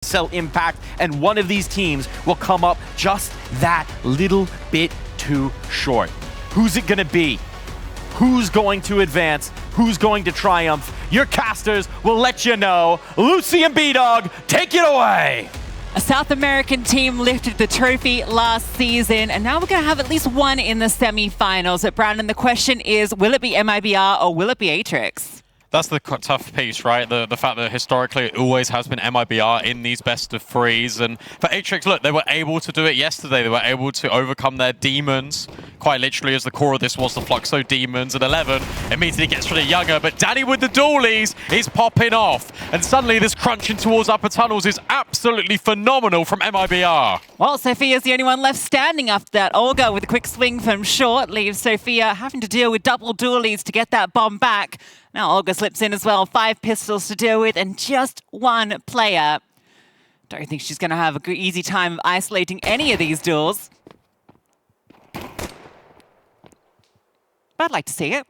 ESL impact, and one of these teams will come up just that little bit too short. Who's it gonna be? Who's going to advance? Who's going to triumph? Your casters will let you know. Lucy and B-Dog, take it away! A South American team lifted the trophy last season, and now we're going to have at least one in the semi-finals. But Brandon, the question is, will it be MIBR or will it be Atrix? That's the tough piece, right? The fact that historically it always has been MIBR in these best of threes. And for Atrix, look, they were able to do it yesterday. They were able to overcome their demons, quite literally, as the core of this was the Fluxo demons. And 11 immediately gets rid of Younger, but Danny with the dualies is popping off. And suddenly this crunching towards upper tunnels is absolutely phenomenal from MIBR. Well, Sophia's the only one left standing after that. Olga with a quick swing from short leaves Sophia having to deal with double dualies to get that bomb back. Now Olga slips in as well, 5 pistols to deal with and just one player. Don't think she's going to have a good, easy time of isolating any of these duels. But I'd like to see it.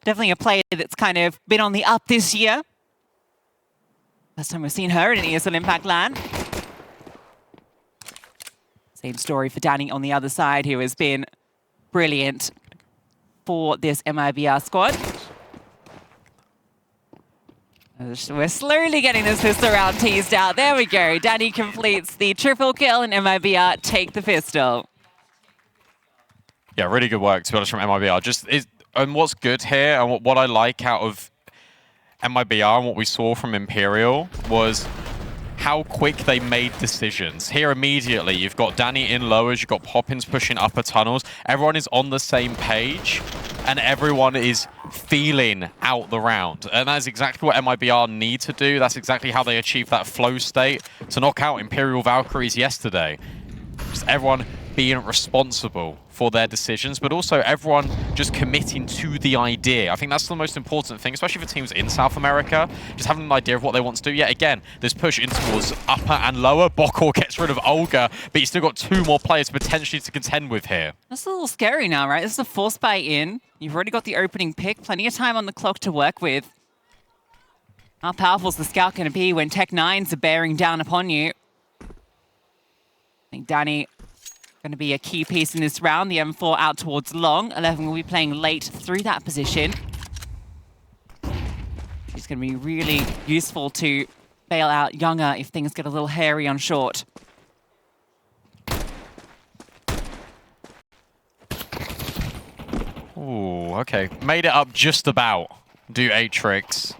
Definitely a player that's kind of been on the up this year. Last time we've seen her in an ESL Impact LAN. Same story for Danny on the other side, who has been brilliant for this MIBR squad. We're slowly getting this pistol round teased out. There we go. Danny completes the triple kill and MIBR take the pistol. Yeah, really good work, to be honest, from MIBR. And what's good here, and what I like out of MIBR and what we saw from Imperial was how quick they made decisions. Here immediately, you've got Danny in lowers, you've got Poppins pushing upper tunnels. Everyone is on the same page, and everyone is feeling out the round. And that's exactly what MIBR need to do. That's exactly how they achieve that flow state to knock out Imperial Valkyries yesterday. Just everyone being responsible for their decisions, but also everyone just committing to the idea. I think that's the most important thing, especially for teams in South America, just having an idea of what they want to do. Yet again, this push in towards upper and lower. Bokor gets rid of Olga, but you still got 2 more players potentially to contend with here. That's a little scary now, right? This is a force buy in. You've already got the opening pick, plenty of time on the clock to work with. How powerful is the scout going to be when Tech 9s are bearing down upon you? I think Danny going to be a key piece in this round. The M4 out towards long. 11 will be playing late through that position. It's going to be really useful to bail out Younger if things get a little hairy on short. Ooh, okay. Made it up just about, do Atrix.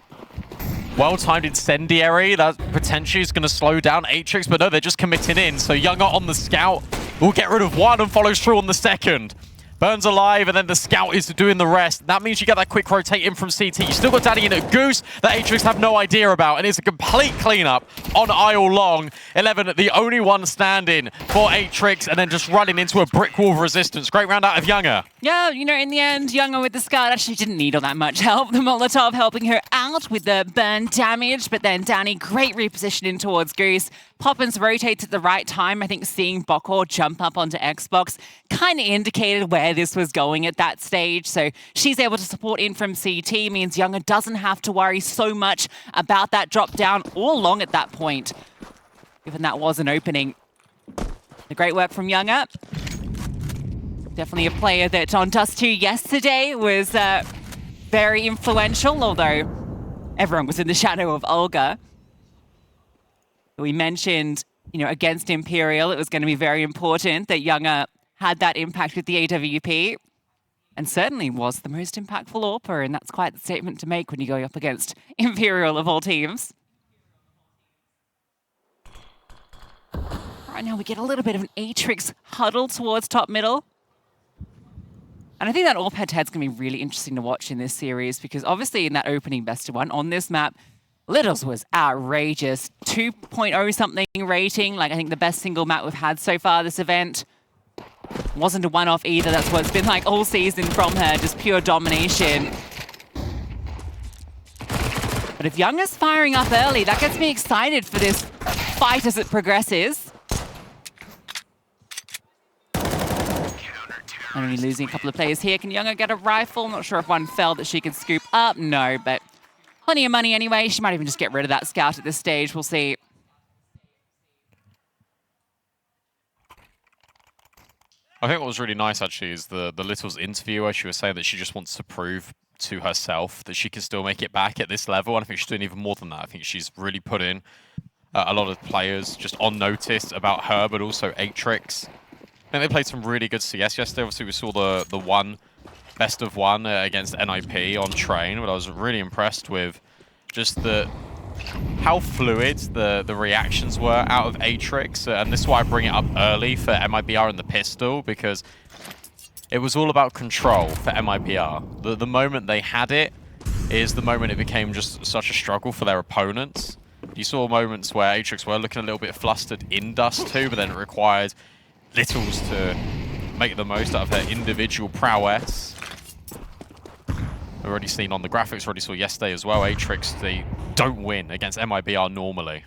Well-timed incendiary, that potentially is going to slow down Atrix, but no, they're just committing in. So Younger on the scout will get rid of one and follows through on the second. Burns alive, and then the scout is doing the rest. That means you get that quick rotate in from CT. You still got Danny in at Goose that Atrix have no idea about, and it's a complete cleanup on aisle long. 11, the only one standing for Atrix, and then just running into a brick wall of resistance. Great round out of Younger. Yeah, you know, in the end, Younger with the scout actually didn't need all that much help. The Molotov helping her out with the burn damage, but then Danny, great repositioning towards Goose. Poppins rotates at the right time. I think seeing Bokor jump up onto Xbox kind of indicated where this was going at that stage. So she's able to support in from CT, means Younger doesn't have to worry so much about that drop down or long at that point, given that was an opening. The great work from Younger. Definitely a player that on Dust 2 yesterday was very influential, although everyone was in the shadow of Olga. We mentioned, you know, against Imperial, it was going to be very important that Younger had that impact with the AWP, and certainly was the most impactful AWPer, and that's quite the statement to make when you go up against Imperial of all teams. Right now we get a little bit of an Atrix huddle towards top middle. And I think that AWP head-to-head's going to be really interesting to watch in this series, because obviously in that opening best of one on this map, Littles was outrageous. 2.0 something rating, like I think the best single map we've had so far this event. Wasn't a one-off either, that's what it's been like all season from her, just pure domination. But if Younger's firing up early, that gets me excited for this fight as it progresses. Only losing a couple of players here. Can Younger get a rifle? Not sure if one fell that she can scoop up. No, but plenty of money anyway. She might even just get rid of that scout at this stage. We'll see. I think what was really nice actually is the Little's interview where she was saying that she just wants to prove to herself that she can still make it back at this level, and I think she's doing even more than that. I think she's really put in a lot of players just on notice about her, but also Atrix. I think they played some really good CS yesterday. Obviously, we saw the one best of one against NIP on Train, but I was really impressed with just how fluid the reactions were out of Atrix, and this is why I bring it up early for MIBR and the pistol, because it was all about control for MIBR. The moment they had it is the moment it became just such a struggle for their opponents. You saw moments where Atrix were looking a little bit flustered in Dust 2, but then it required Littles to make the most out of their individual prowess. We've already seen on the graphics, already saw yesterday as well, Atrix, they don't win against MIBR normally.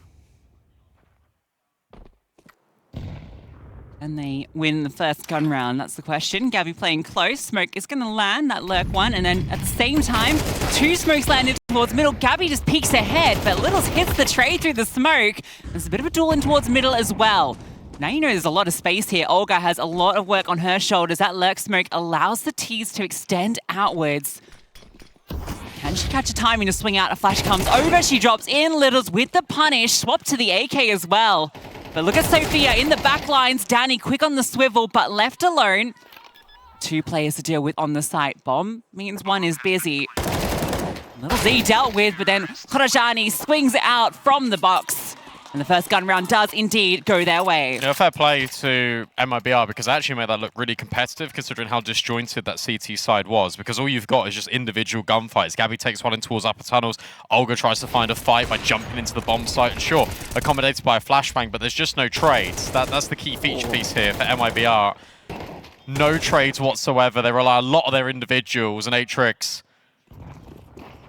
And they win the first gun round, that's the question. Gabby playing close. Smoke is going to land that lurk one, and then at the same time, 2 smokes landed towards middle. Gabby just peeks ahead, but Littles hits the trade through the smoke. There's a bit of a duel in towards middle as well. Now you know there's a lot of space here. Olga has a lot of work on her shoulders. That lurk smoke allows the tees to extend outwards. Can she catch a timing to swing out? A flash comes over. She drops in. Littles with the punish. Swap to the AK as well. But look at Sophia in the back lines. Danny quick on the swivel, but left alone. 2 players to deal with on the site. Bomb means one is busy. Little Z dealt with, but then Khorajani swings out from the box. And the first gun round does indeed go their way. Fair play to MIBR, because I actually made that look really competitive considering how disjointed that CT side was, because all you've got is just individual gunfights. Gabby takes one in towards upper tunnels. Olga tries to find a fight by jumping into the bomb site, and sure, accommodated by a flashbang, but there's just no trades. That's the key feature piece here for MIBR. No trades whatsoever. They rely a lot on their individuals, and Atrix,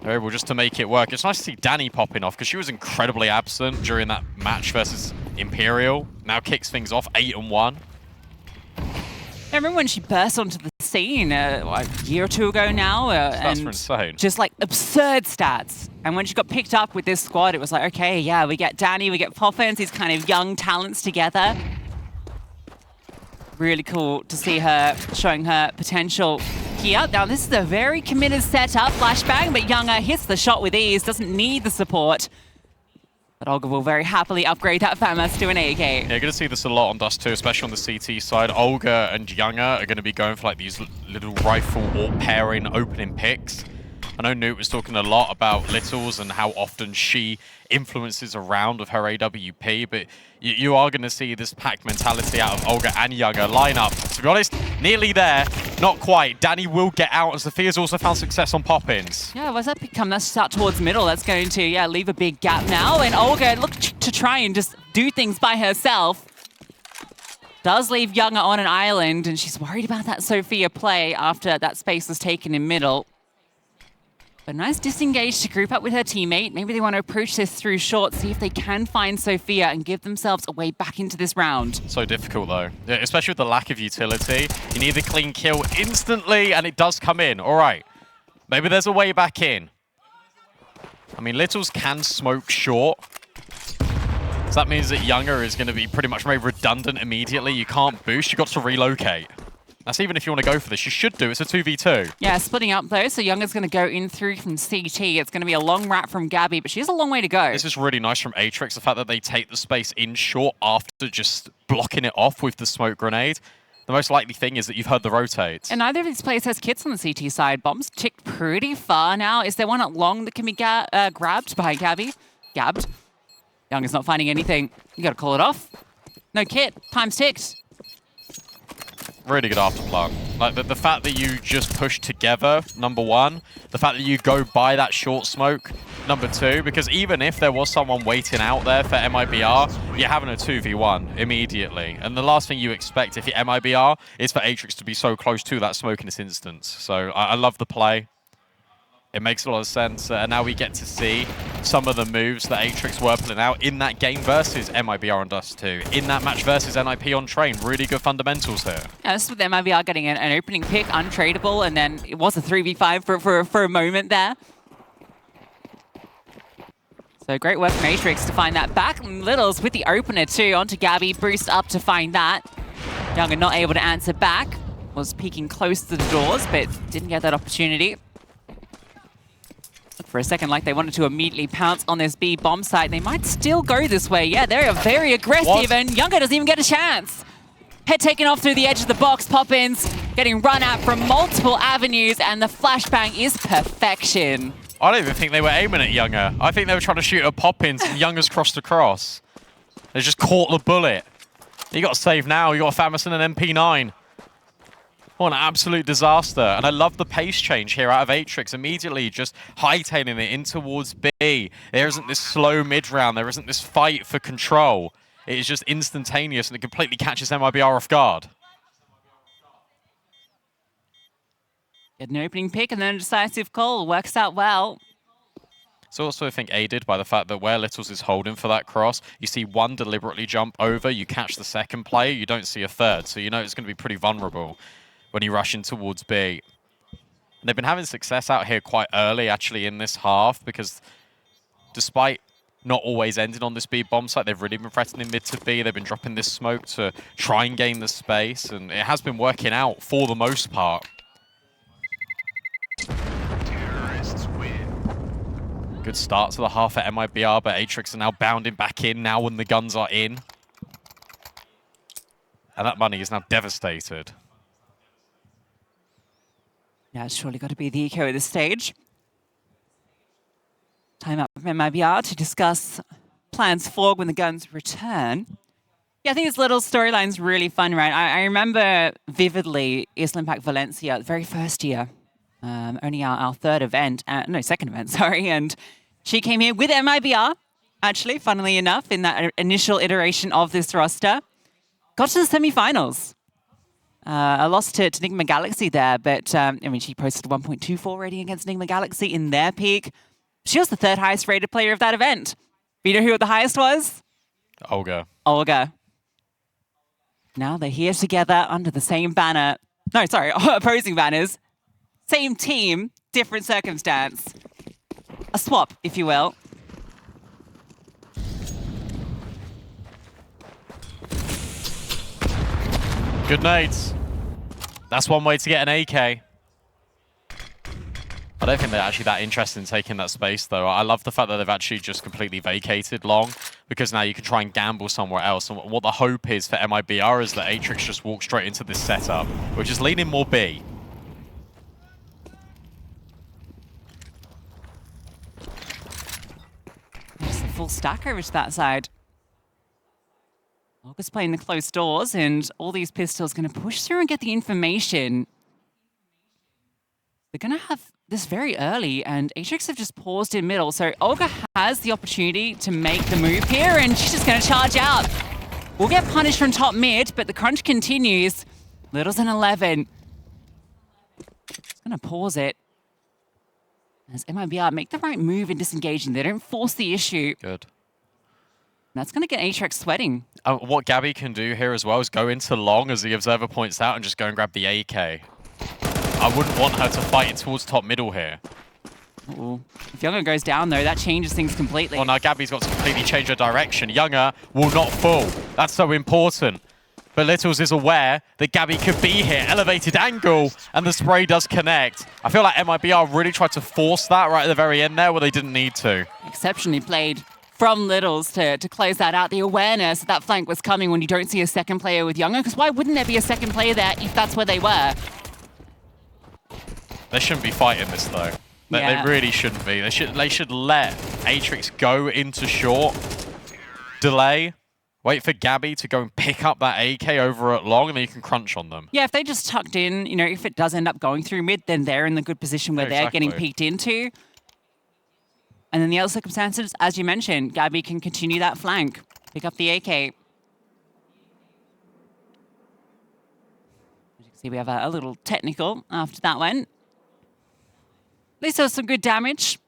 they're able just to make it work. It's nice to see Danny popping off, because she was incredibly absent during that match versus Imperial. Now kicks things off, 8-1. I remember when she burst onto the scene a year or 2 ago now. Stats were insane. Just like absurd stats. And when she got picked up with this squad, it was like, okay, yeah, we get Danny, we get Poppins, these kind of young talents together. Really cool to see her showing her potential here. Now, this is a very committed setup. Flashbang, but Younger hits the shot with ease, doesn't need the support. But Olga will very happily upgrade that FAMAS to an AK. Yeah, you're going to see this a lot on Dust 2, especially on the CT side. Olga and Younger are going to be going for like these little rifle or pairing opening picks. I know Newt was talking a lot about Littles and how often she influences a round of her AWP, but you are going to see this pack mentality out of Olga and Younger line up. To be honest, nearly there, not quite. Danny will get out, and Sophia's also found success on pop-ins. Yeah, what's that become? That's start towards middle. That's going to, leave a big gap now. And Olga, look to try and just do things by herself. Does leave Younger on an island, and she's worried about that Sophia play after that space was taken in middle. But nice disengage to group up with her teammate. Maybe they want to approach this through short, see if they can find Sophia and give themselves a way back into this round. So difficult though, yeah, especially with the lack of utility. You need the clean kill instantly, and it does come in. All right, maybe there's a way back in. I mean, Littles can smoke short. So that means that Younger is going to be pretty much made redundant immediately. You can't boost, you've got to relocate. That's even if you want to go for this. You should do. It's a 2v2. Yeah, splitting up though. So Younger's going to go in through from CT. It's going to be a long wrap from Gabby, but she has a long way to go. This is really nice from Atrix, the fact that they take the space in short after just blocking it off with the smoke grenade. The most likely thing is that you've heard the rotate. And neither of these players has kits on the CT side. Bomb's ticked pretty far now. Is there one at long that can be grabbed by Gabby? Gabbed. Younger's not finding anything. You got to call it off. No kit. Time's ticked. Really good afterplant. Like the fact that you just push together, number one. The fact that you go by that short smoke, number two. Because even if there was someone waiting out there for MIBR, you're having a 2v1 immediately. And the last thing you expect if you're MIBR is for Atrix to be so close to that smoke in this instance. So I love the play. It makes a lot of sense, and now we get to see some of the moves that Atrix were pulling out in that game versus MIBR on Dust 2, in that match versus NIP on Train. Really good fundamentals here. Yeah, this is with MIBR getting an opening pick, untradeable, and then it was a 3v5 for a moment there. So great work from Atrix to find that back. Littles with the opener too, onto Gabby, boost up to find that. Younger not able to answer back. Was peeking close to the doors, but didn't get that opportunity. Looked for a second like they wanted to immediately pounce on this B bomb site. They might still go this way. Yeah, they are very aggressive, and Younger doesn't even get a chance. Head taken off through the edge of the box. Poppins getting run at from multiple avenues, and the flashbang is perfection. I don't even think they were aiming at Younger. I think they were trying to shoot at Poppins, and Younger's crossed across. They just caught the bullet. You got to save now. You got Famison and MP9. What an absolute disaster. And I love the pace change here out of Atrix. Immediately just hightailing it in towards B. There isn't this slow mid-round. There isn't this fight for control. It is just instantaneous, and it completely catches MIBR off guard. Get an opening pick and then a decisive call. Works out well. It's also, I think, aided by the fact that where Littles is holding for that cross, you see one deliberately jump over, you catch the second player, you don't see a third. So you know it's going to be pretty vulnerable when you rush in towards B. And they've been having success out here quite early, actually, in this half, because despite not always ending on this B bomb site, they've really been threatening mid to B. They've been dropping this smoke to try and gain the space, and it has been working out for the most part. Good start to the half at MIBR, but Atrix are now bounding back in now when the guns are in. And that money is now devastated. Yeah, it's surely got to be the eco at this stage. Time up from MIBR to discuss plans for when the guns return. Yeah, I think this little storyline's really fun, right? I remember vividly ESL Impact Valencia, the very first year. Only our third event, no, second event, sorry. And she came here with MIBR, actually, funnily enough, in that initial iteration of this roster. Got to the semi-finals. I lost to Enigma Galaxy there, but I mean, she posted a 1.24 rating against Enigma Galaxy in their peak. She was the third highest rated player of that event. But you know who the highest was? Olga. Olga. Now they're here together under the same banner. No, sorry, opposing banners. Same team, different circumstance. A swap, if you will. Good nades. That's one way to get an AK. I don't think they're actually that interested in taking that space, though. I love the fact that they've actually just completely vacated long, because now you can try and gamble somewhere else. And what the hope is for MIBR is that Atrix just walk straight into this setup, which is leaning more B. Just a full stack over to that side. Olga's playing the closed doors, and all these pistols going to push through and get the information. They're going to have this very early, and Atrix have just paused in middle. So Olga has the opportunity to make the move here, and she's just going to charge out. We'll get punished from top mid, but the crunch continues. Little's an 11. Just going to pause it. As MIBR make the right move in disengaging. They don't force the issue. Good. That's going to get Atrix sweating. What Gabby can do here as well is go into long, as the observer points out, and just go and grab the AK. I wouldn't want her to fight it towards top middle here. Uh-oh. If Younger goes down, though, that changes things completely. Well, now Gabby's got to completely change her direction. Younger will not fall. That's so important. But Littles is aware that Gabby could be here. Elevated angle, and the spray does connect. I feel like MIBR really tried to force that right at the very end there, where they didn't need to. Exceptionally played from Littles to close that out. The awareness that flank was coming when you don't see a second player with Younger, because why wouldn't there be a second player there if that's where they were? They shouldn't be fighting this, though. They really shouldn't be. They should let Atrix go into short, delay, wait for Gabby to go and pick up that AK over at long, and then you can crunch on them. Yeah, if they just tucked in, you know, if it does end up going through mid, then they're in the good position where they're getting peeked into. And then the other circumstances, as you mentioned, Gabby can continue that flank, pick up the AK. As you can see, we have a little technical after that one. At least there was some good damage.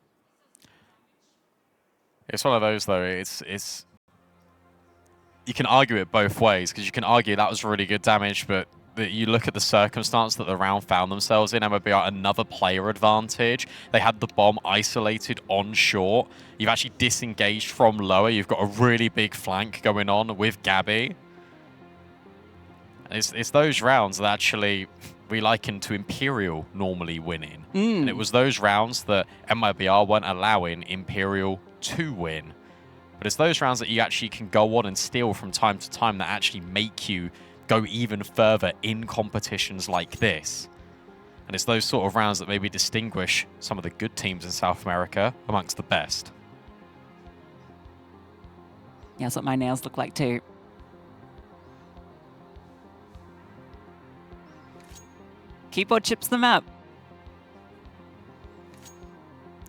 It's one of those, though. It's you can argue it both ways, because you can argue that was really good damage, but you look at the circumstance that the round found themselves in. MIBR another player advantage. They had the bomb isolated on short. You've actually disengaged from lower. You've got a really big flank going on with Gabby. It's those rounds that actually we liken to Imperial normally winning. And it was those rounds that MIBR weren't allowing Imperial to win. But it's those rounds that you actually can go on and steal from time to time that actually make you go even further in competitions like this. And it's those sort of rounds that maybe distinguish some of the good teams in South America amongst the best. Yeah, that's what my nails look like too. Keyboard chips them up.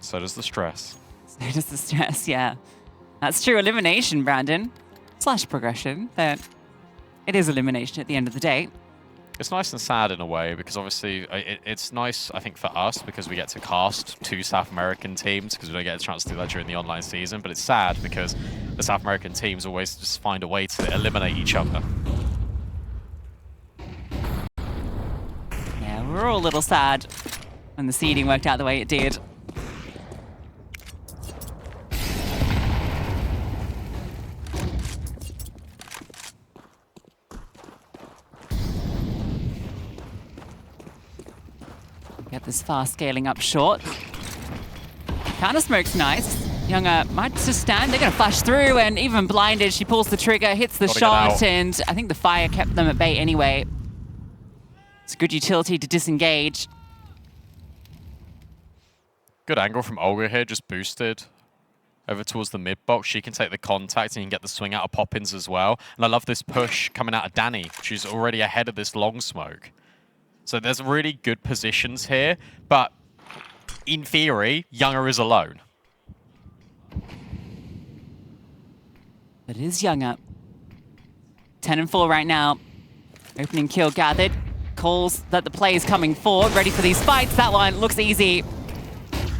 So does the stress. So does the stress, yeah. That's true. Elimination, Brandon. / progression, but it is elimination at the end of the day. It's nice and sad in a way, because obviously it's nice, I think, for us, because we get to cast 2 South American teams, because we don't get a chance to do that during the online season, but it's sad because the South American teams always just find a way to eliminate each other. Yeah, we're all a little sad when the seeding worked out the way it did. Get this fast scaling up short. Counter smoke's nice. Younger might just stand. They're going to flash through, and even blinded, she pulls the trigger, hits the shot, and I think the fire kept them at bay anyway. It's a good utility to disengage. Good angle from Olga here, just boosted over towards the mid box. She can take the contact and you can get the swing out of Poppins as well. And I love this push coming out of Danny. She's already ahead of this long smoke. So there's really good positions here, but in theory, Younger is alone. It is Younger. 10 and 4 right now. Opening kill gathered. Calls that the play is coming forward, ready for these fights. That one looks easy.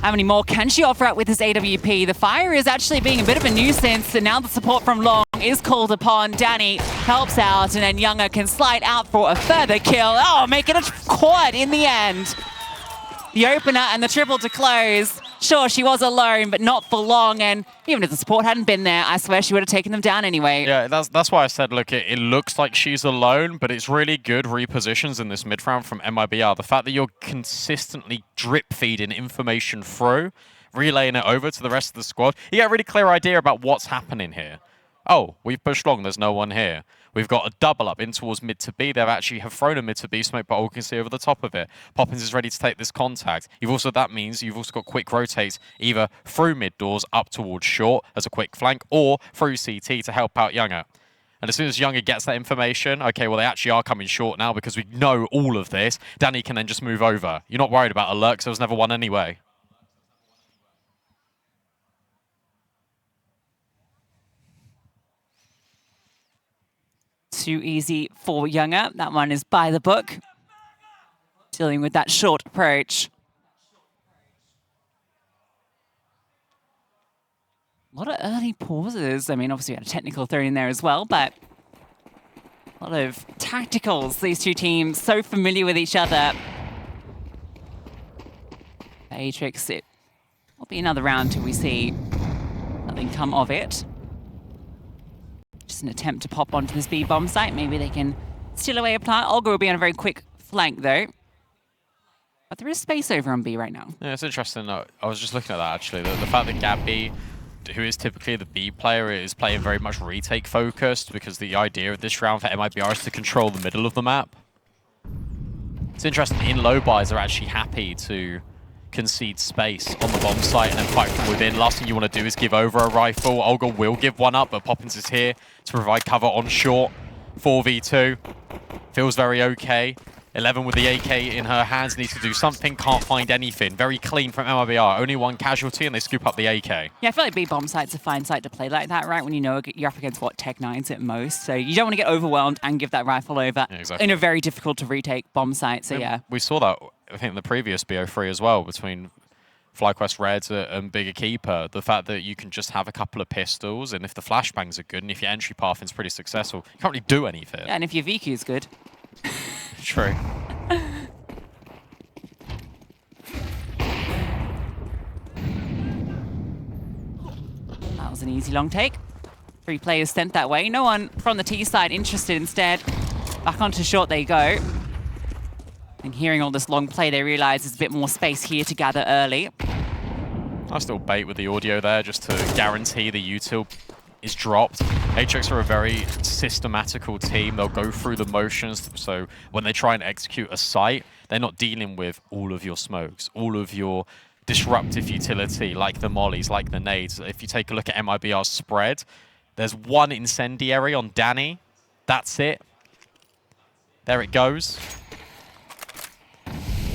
How many more can she offer out with this AWP? The fire is actually being a bit of a nuisance, and now the support from Long is called upon. Danny helps out, and then Younger can slide out for a further kill. Oh, making a quad in the end. The opener and the triple to close. Sure, she was alone, but not for long, and even if the support hadn't been there, I swear she would have taken them down anyway. Yeah, that's why I said, look, it looks like she's alone, but it's really good repositions in this mid round from MIBR. The fact that you're consistently drip feeding information through, relaying it over to the rest of the squad, you get a really clear idea about what's happening here. Oh, we've pushed long, there's no one here. We've got a double up in towards mid to B. They actually have thrown a mid to B smoke, but all we can see over the top of it. Poppins is ready to take this contact. That means you've also got quick rotates either through mid doors up towards short as a quick flank, or through CT to help out Younger. And as soon as Younger gets that information, okay, well, they actually are coming short now because we know all of this. Danny can then just move over. You're not worried about alert because there was never one anyway. Too easy for Younger. That one is by the book. Dealing with that short approach. A lot of early pauses. I mean, obviously we had a technical thrown in there as well, but a lot of tacticals. These two teams so familiar with each other. Atrix, it will be another round till we see nothing come of it. Just an attempt to pop onto this B-bomb site. Maybe they can steal away a plant. Olga will be on a very quick flank, though. But there is space over on B right now. Yeah, it's interesting. I was just looking at that, actually. The fact that Gabby, who is typically the B player, is playing very much retake focused, because the idea of this round for MIBR is to control the middle of the map. It's interesting. In low buys, they're actually happy to concede space on the bomb site and then fight from within. Last thing you want to do is give over a rifle. Olga will give one up, but Poppins is here to provide cover on short. 4v2. Feels very okay. 11 with the AK in her hands, needs to do something, can't find anything. Very clean from MIBR. Only one casualty and they scoop up the AK. Yeah, I feel like B-bomb site's a fine site to play like that, right? When you know you're up against, what, Tech 9s at most. So you don't want to get overwhelmed and give that rifle over in a very difficult to retake bomb site. So yeah. We saw that, I think, in the previous BO3 as well, between FlyQuest Reds and Bigger Keeper. The fact that you can just have a couple of pistols, and if the flashbangs are good, and if your entry path is pretty successful, you can't really do anything. Yeah, and if your VQ is good. True. That was an easy long take. 3 players sent that way. No one from the T side interested instead. Back onto short they go. And hearing all this long play, they realize there's a bit more space here to gather early. Nice little bait with the audio there, just to guarantee the util is dropped. Atrix are a very systematical team. They'll go through the motions, so when they try and execute a site, they're not dealing with all of your smokes, all of your disruptive utility, like the mollies, like the nades. If you take a look at MIBR's spread, there's one incendiary on Danny. That's it. There it goes.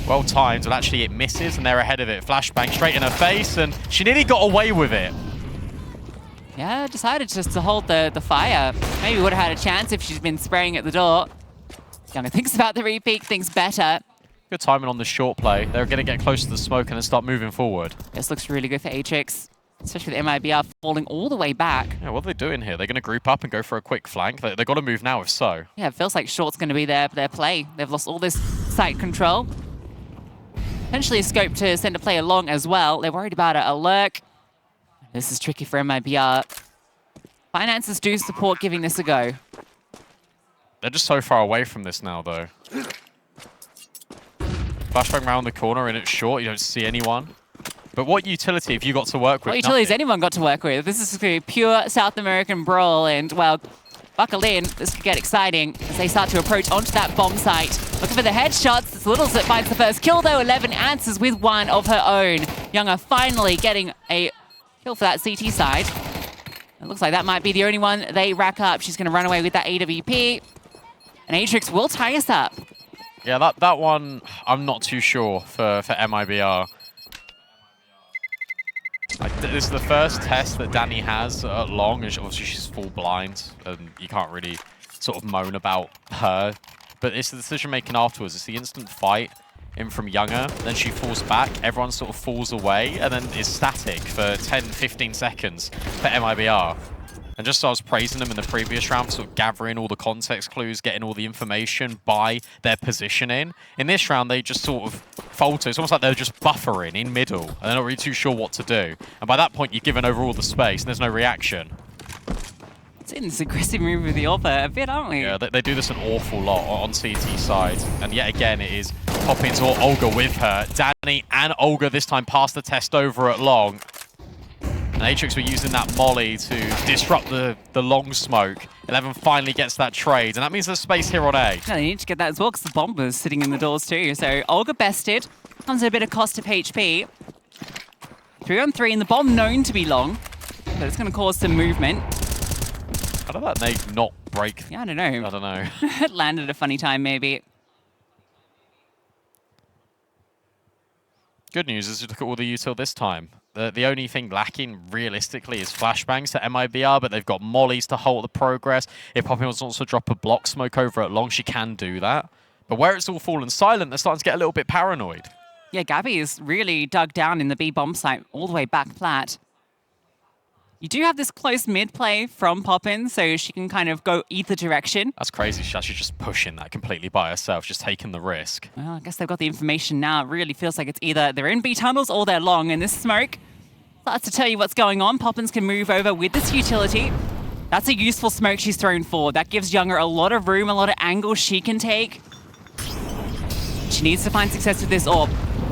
Well timed, but actually it misses, and they're ahead of it. Flashbang straight in her face, and she nearly got away with it. Yeah, decided just to hold the fire. Maybe would have had a chance if she's been spraying at the door. Younger thinks about the repeat, thinks better. Good timing on the short play. They're going to get close to the smoke and then start moving forward. This looks really good for Atrix, especially with MIBR falling all the way back. Yeah, what are they doing here? They're going to group up and go for a quick flank. They've got to move now if so. Yeah, it feels like short's going to be their play. They've lost all this site control. Potentially a scope to send a play along as well. They're worried about a lurk. This is tricky for MIBR. Finances do support giving this a go. They're just so far away from this now, though. Flashbang round the corner and it's short. You don't see anyone. But what utility have you got to work with? What utility has anyone got to work with? This is a pure South American brawl, and, well, buckle in. This could get exciting as they start to approach onto that bomb site. Looking for the headshots. It's Littles that finds the first kill, though. 11 answers with one of her own. Younger finally getting a kill for that CT side. It looks like that might be the only one they rack up. She's going to run away with that AWP. And Atrix will tie us up. Yeah, that one, I'm not too sure for MIBR. This is the first test that Danny has at long, and obviously she's full blind, and you can't really sort of moan about her. But it's the decision-making afterwards. It's the instant fight in from Younger, then she falls back, everyone sort of falls away, and then is static for 10, 15 seconds for MIBR. And just as I was praising them in the previous round, sort of gathering all the context clues, getting all the information by their positioning, in this round they just sort of falter. It's almost like they're just buffering in middle, and they're not really too sure what to do. And by that point, you've given over all the space, and there's no reaction. It's in this aggressive move with the AWP a bit, aren't we? Yeah, they do this an awful lot on CT side. And yet again, it is Poppins or Olga with her. Danny and Olga this time pass the test over at long. And Atrix were using that molly to disrupt the long smoke. 11 finally gets that trade, and that means there's space here on A. Yeah, they need to get that as well, because the bomber's sitting in the doors too. So Olga bested. Comes at a bit of cost of HP. 3-on-3, and the bomb known to be long. So it's going to cause some movement. How did that nade not break? Yeah, I don't know. I don't know. It landed at a funny time, maybe. Good news is you look at all the util this time. The only thing lacking, realistically, is flashbangs to MIBR, but they've got mollies to halt the progress. If Poppy wants to also drop a block smoke over at long, she can do that. But where it's all fallen silent, they're starting to get a little bit paranoid. Yeah, Gabby is really dug down in the B bomb site all the way back flat. You do have this close mid play from Poppin, so she can kind of go either direction. That's crazy. She's actually just pushing that completely by herself, just taking the risk. Well, I guess they've got the information now. It really feels like it's either they're in B tunnels or they're long, and this smoke starts to tell you what's going on. Poppins can move over with this utility. That's a useful smoke she's thrown forward. That gives Younger a lot of room, a lot of angles she can take. She needs to find success with this AWP.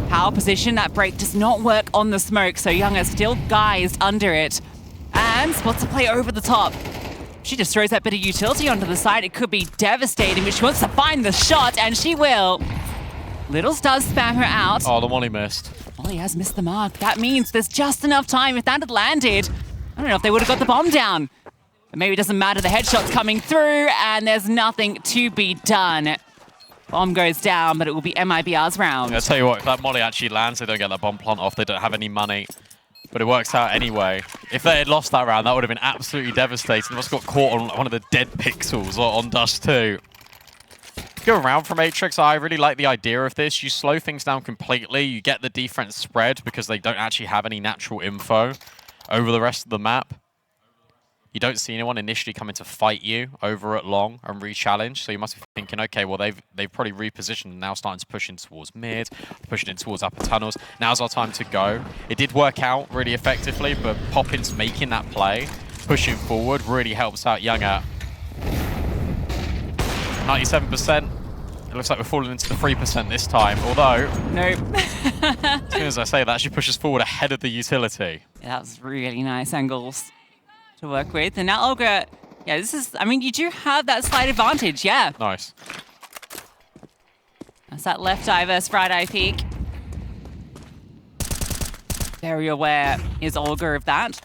Power position, that break does not work on the smoke, so Younger still guised under it. And spots a play over the top. She just throws that bit of utility onto the side. It could be devastating, but she wants to find the shot, and she will. Littles does spam her out. Oh, the Molly missed. Molly has missed the mark. That means there's just enough time. If that had landed, I don't know if they would have got the bomb down. But maybe it doesn't matter. The headshot's coming through, and there's nothing to be done. Bomb goes down, but it will be MIBR's round. Yeah, I'll tell you what, if that Molly actually lands, they don't get that bomb plant off. They don't have any money. But it works out anyway. If they had lost that round, that would have been absolutely devastating. They must have got caught on one of the dead pixels on Dust 2. Go around from Atrix. I really like the idea of this. You slow things down completely. You get the defense spread because they don't actually have any natural info over the rest of the map. You don't see anyone initially coming to fight you over at long and re-challenge. So you must be thinking, okay, well, they've probably repositioned and now starting to push in towards mid, pushing in towards upper tunnels. Now's our time to go. It did work out really effectively, but Poppins making that play, pushing forward, really helps out Younger. 97%. It looks like we're falling into the 3% this time, although, Nope. as soon as I say that, actually pushes forward ahead of the utility. Yeah, that was really nice angles to work with. And now Olga, yeah, this is, I mean, you do have that slight advantage, yeah. Nice. That's that left eye versus right eye peek. Very aware is Olga of that.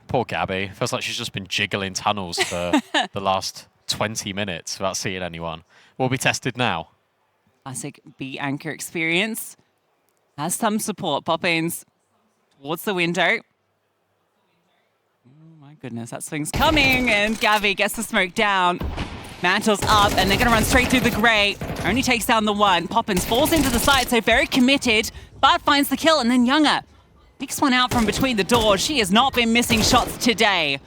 Poor Gabby. Feels like she's just been jiggling tunnels for the last 20 minutes without seeing anyone. Will be tested now. Classic B anchor experience. Has some support. Poppins towards the window. Oh my goodness, that swing's coming, and Gavi gets the smoke down. Mantle's up, and they're going to run straight through the grey. Only takes down the one. Poppins falls into the side, so very committed, but finds the kill, and then Younger picks one out from between the doors. She has not been missing shots today.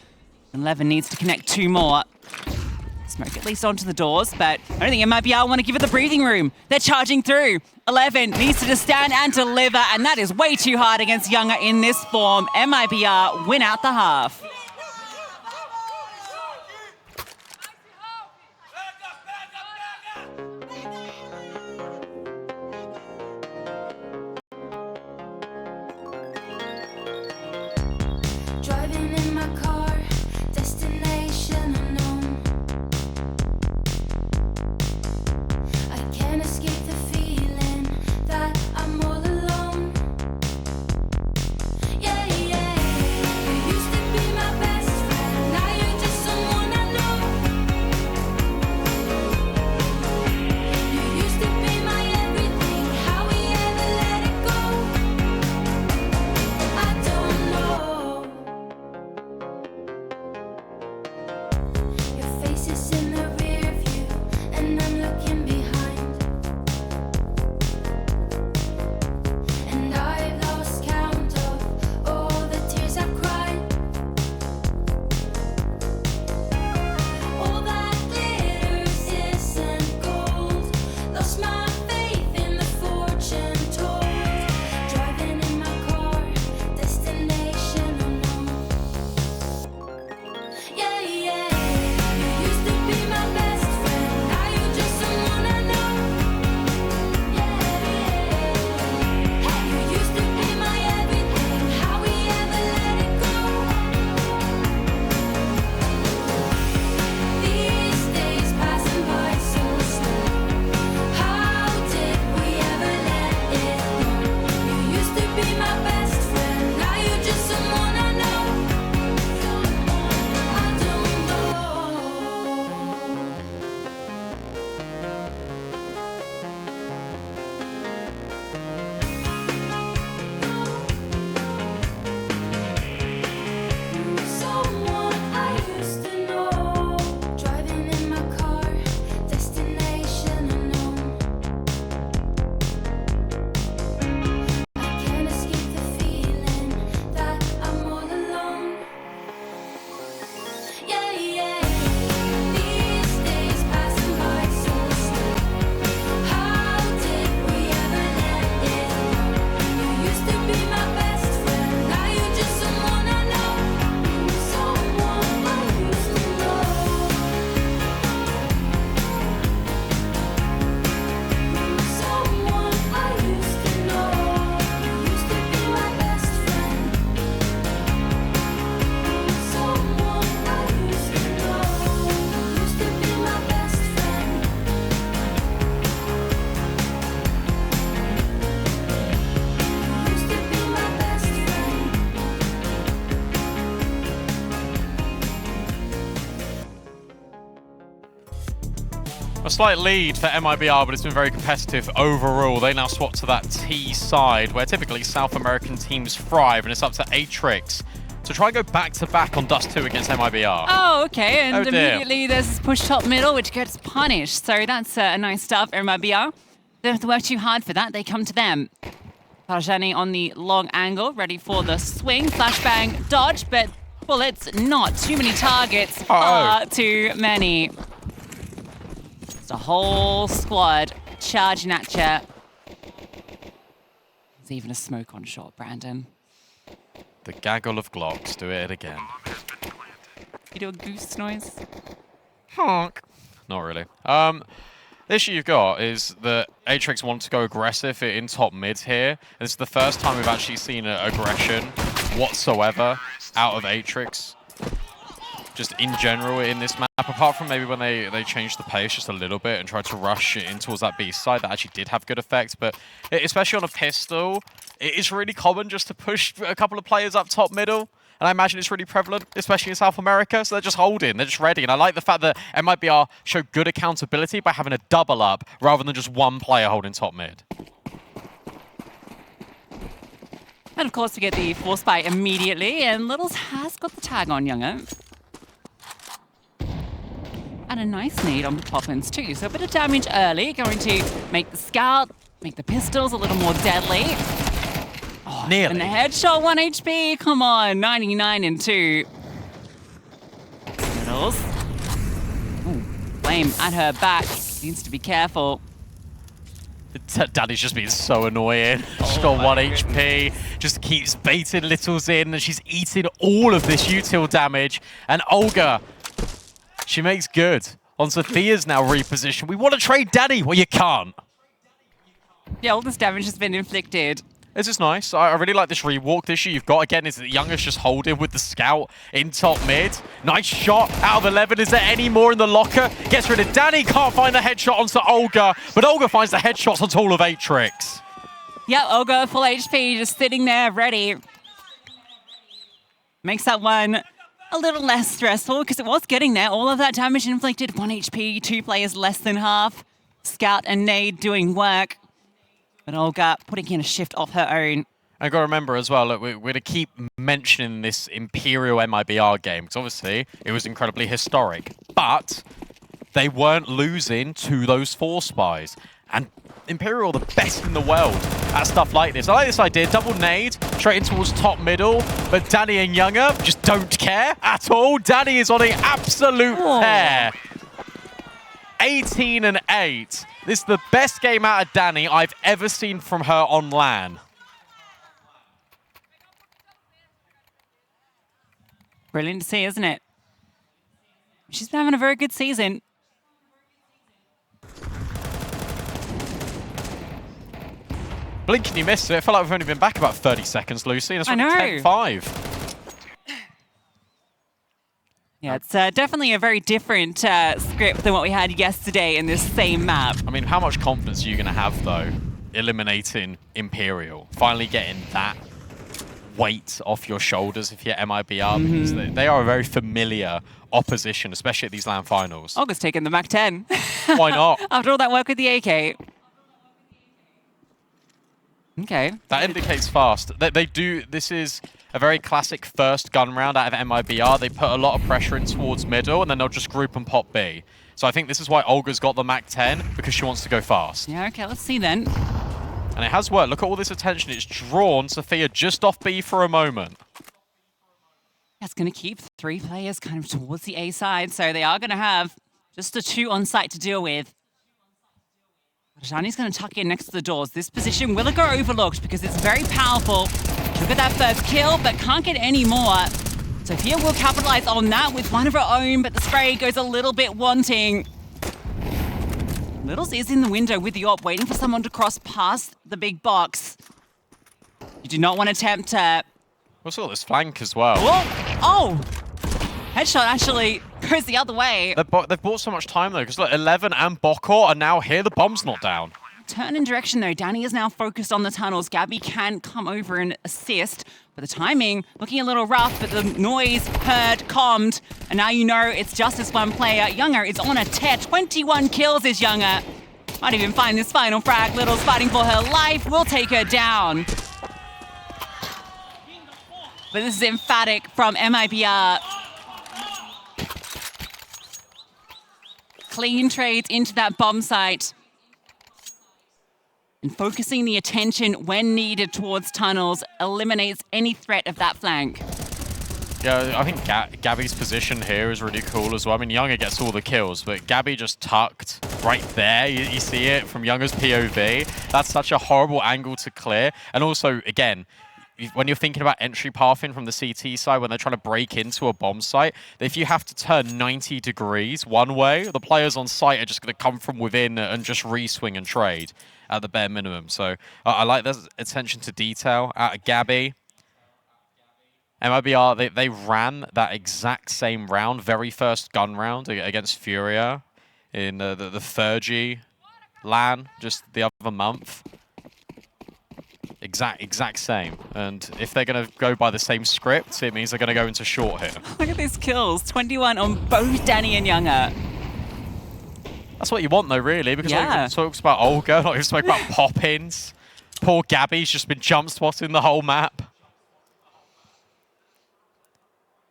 And Levin needs to connect 2 more. Smoke at least onto the doors, but I don't think MIBR want to give it the breathing room. They're charging through. 11 needs to just stand and deliver, and that is way too hard against Younger in this form. MIBR win out the half. Driving in my car, destination unknown. I can't escape the feeling that I'm all alone. Yeah, yeah. You used to be my best friend, now you're just someone I know. You used to be my everything, how we ever let it go, I don't know. Your face is in the rear view, and I'm looking behind. And I've lost count of all the tears I've cried. All that glitters isn't gold. Lost my faith in the fortune told. Driving in my car, destination unknown. Yeah, yeah. You used to be my best friend, now you're just someone I know. Yeah, yeah. Hey, you used to be my everything, how we ever let it go. These days passing by so slow. How did we ever let it go? You used to be my best friend, now you're just someone I know. I don't know. Someone I used to know. Driving in my car, destination unknown. I can't escape the feeling that I'm all alone. Yeah, yeah. These days passing by so slow. How did we ever let it go? You used to be my best friend, now you're just someone I know. Someone I used to know. Someone I used to know. You used to be my best friend. Someone I used to know. You used to be my best friend. You used to be my best friend. A slight lead for MIBR, but it's been very competitive overall. They now swap to that T side, where typically South American teams thrive, and it's up to Atrix to try and go back-to-back on Dust 2 against MIBR. Oh, okay, and Oh, dear. immediately there's this push top middle, which gets punished. So that's a nice stuff. MIBR, they don't have to work too hard for that. They come to them. Parjani on the long angle, ready for the swing. Flashbang, dodge, but bullets, not too many targets. Far too many. It's a whole squad charging at you. There's even a smoke on shot, Brandon. The gaggle of Glocks. Do it again. You do a goose noise? Honk. Not really. The issue you've got is that Atrix want to go aggressive in top mid here. This is the first time we've actually seen aggression whatsoever out of Atrix. Just in general in this map, apart from maybe when they changed the pace just a little bit and tried to rush in towards that B side, that actually did have good effects. But especially on a pistol, it is really common just to push a couple of players up top middle. And I imagine it's really prevalent, especially in South America. So they're just holding, they're just ready. And I like the fact that MIBR show good accountability by having a double up rather than just one player holding top mid. And of course, we get the force buy immediately, and Littles has got the tag on Younger. And a nice nade on the Poppins too. So a bit of damage early, going to make the scout, make the pistols a little more deadly. Oh, Nearly. And the headshot, 1 HP. Come on, 99 and 2. Littles. Ooh, Flame at her back. Needs to be careful. Daddy's just been so annoying. She's got 1 HP, just keeps baiting Littles in, and she's eating all of this util damage. And Olga, she makes good on Sophia's now reposition. We want to trade Daddy. Well, you can't. Yeah, all this damage has been inflicted. This is nice. I really like this rewalk. The issue you've got, again, is that Younger's just holding with the scout in top mid. Nice shot out of 11. Is there any more in the locker? Gets rid of Danny. Can't find the headshot onto Olga, but Olga finds the headshots onto all of Atrix. Yep, Olga, full HP, just sitting there, ready. Makes that one a little less stressful, because it was getting there. All of that damage inflicted, 1 HP, 2 players less than half. Scout and Nade doing work. But Olga putting in a shift off her own. I've got to remember as well, look, we're going to keep mentioning this Imperial MIBR game, because obviously it was incredibly historic. But they weren't losing to those force buys. And Imperial are the best in the world at stuff like this. I like this idea, double nade, straight in towards top middle, but Danny and Younger just don't care at all. Danny is on an absolute tear. 18 and 8. This is the best game out of Danny I've ever seen from her on LAN. Brilliant to see, isn't it? She's been having a very good season. Blink and you missed it. I felt like we've only been back about 30 seconds, Lucy. And it's only 10-5. Yeah, it's definitely a very different script than what we had yesterday in this same map. I mean, how much confidence are you going to have, though, eliminating Imperial? Finally getting that weight off your shoulders if you're MIBR, because they are a very familiar opposition, especially at these LAN finals. Olga's taking the Mac 10. Why not? After all that work with the AK. Okay. That indicates fast. They do. This is a very classic first gun round out of MIBR. They put a lot of pressure in towards middle, and then they'll just group and pop B. So I think this is why Olga's got the Mac 10, because she wants to go fast. Yeah, okay, let's see then. And it has worked. Look at all this attention. It's drawn Sophia just off B for a moment. That's going to keep 3 players kind of towards the A side, so they are going to have just the 2 on site to deal with. Rajani's going to tuck in next to the doors. This position will go overlooked because it's very powerful. She'll get that first kill, but can't get any more. Sophia will capitalize on that with one of her own, but the spray goes a little bit wanting. Littles is in the window with the AWP, waiting for someone to cross past the big box. You do not want to attempt to... What's all this flank as well? Whoa! Oh! Headshot actually goes the other way. They've bought so much time, though, because look, 11 and Bokor are now here. The bomb's not down. Turn in direction, though. Danny is now focused on the tunnels. Gabby can come over and assist, but the timing looking a little rough, but the noise heard, calmed, and now you know it's just this one player. Younger is on a tear. 21 kills is Younger. Might even find this final frag. Little's fighting for her life. Will take her down. But this is emphatic from MIBR. Clean trades into that bomb site. And focusing the attention when needed towards tunnels eliminates any threat of that flank. Yeah, I think Gabby's position here is really cool as well. I mean, Younger gets all the kills, but Gabby just tucked right there. You see it from Younger's POV. That's such a horrible angle to clear. And also, again, when you're thinking about entry pathing from the CT side, when they're trying to break into a bomb site, if you have to turn 90 degrees one way, the players on site are just going to come from within and just re-swing and trade at the bare minimum. So I like the attention to detail out of Gabby. MIBR, they ran that exact same round, very first gun round against Furia in the 3G LAN just the other month. Exact same. And if they're going to go by the same script, it means they're going to go into short here. Look at these kills. 21 on both Danny and Younger. That's what you want, though, really, because Yeah. not even talks about Olga, not even spoke about pop-ins. Poor Gabby's just been jump spotting the whole map.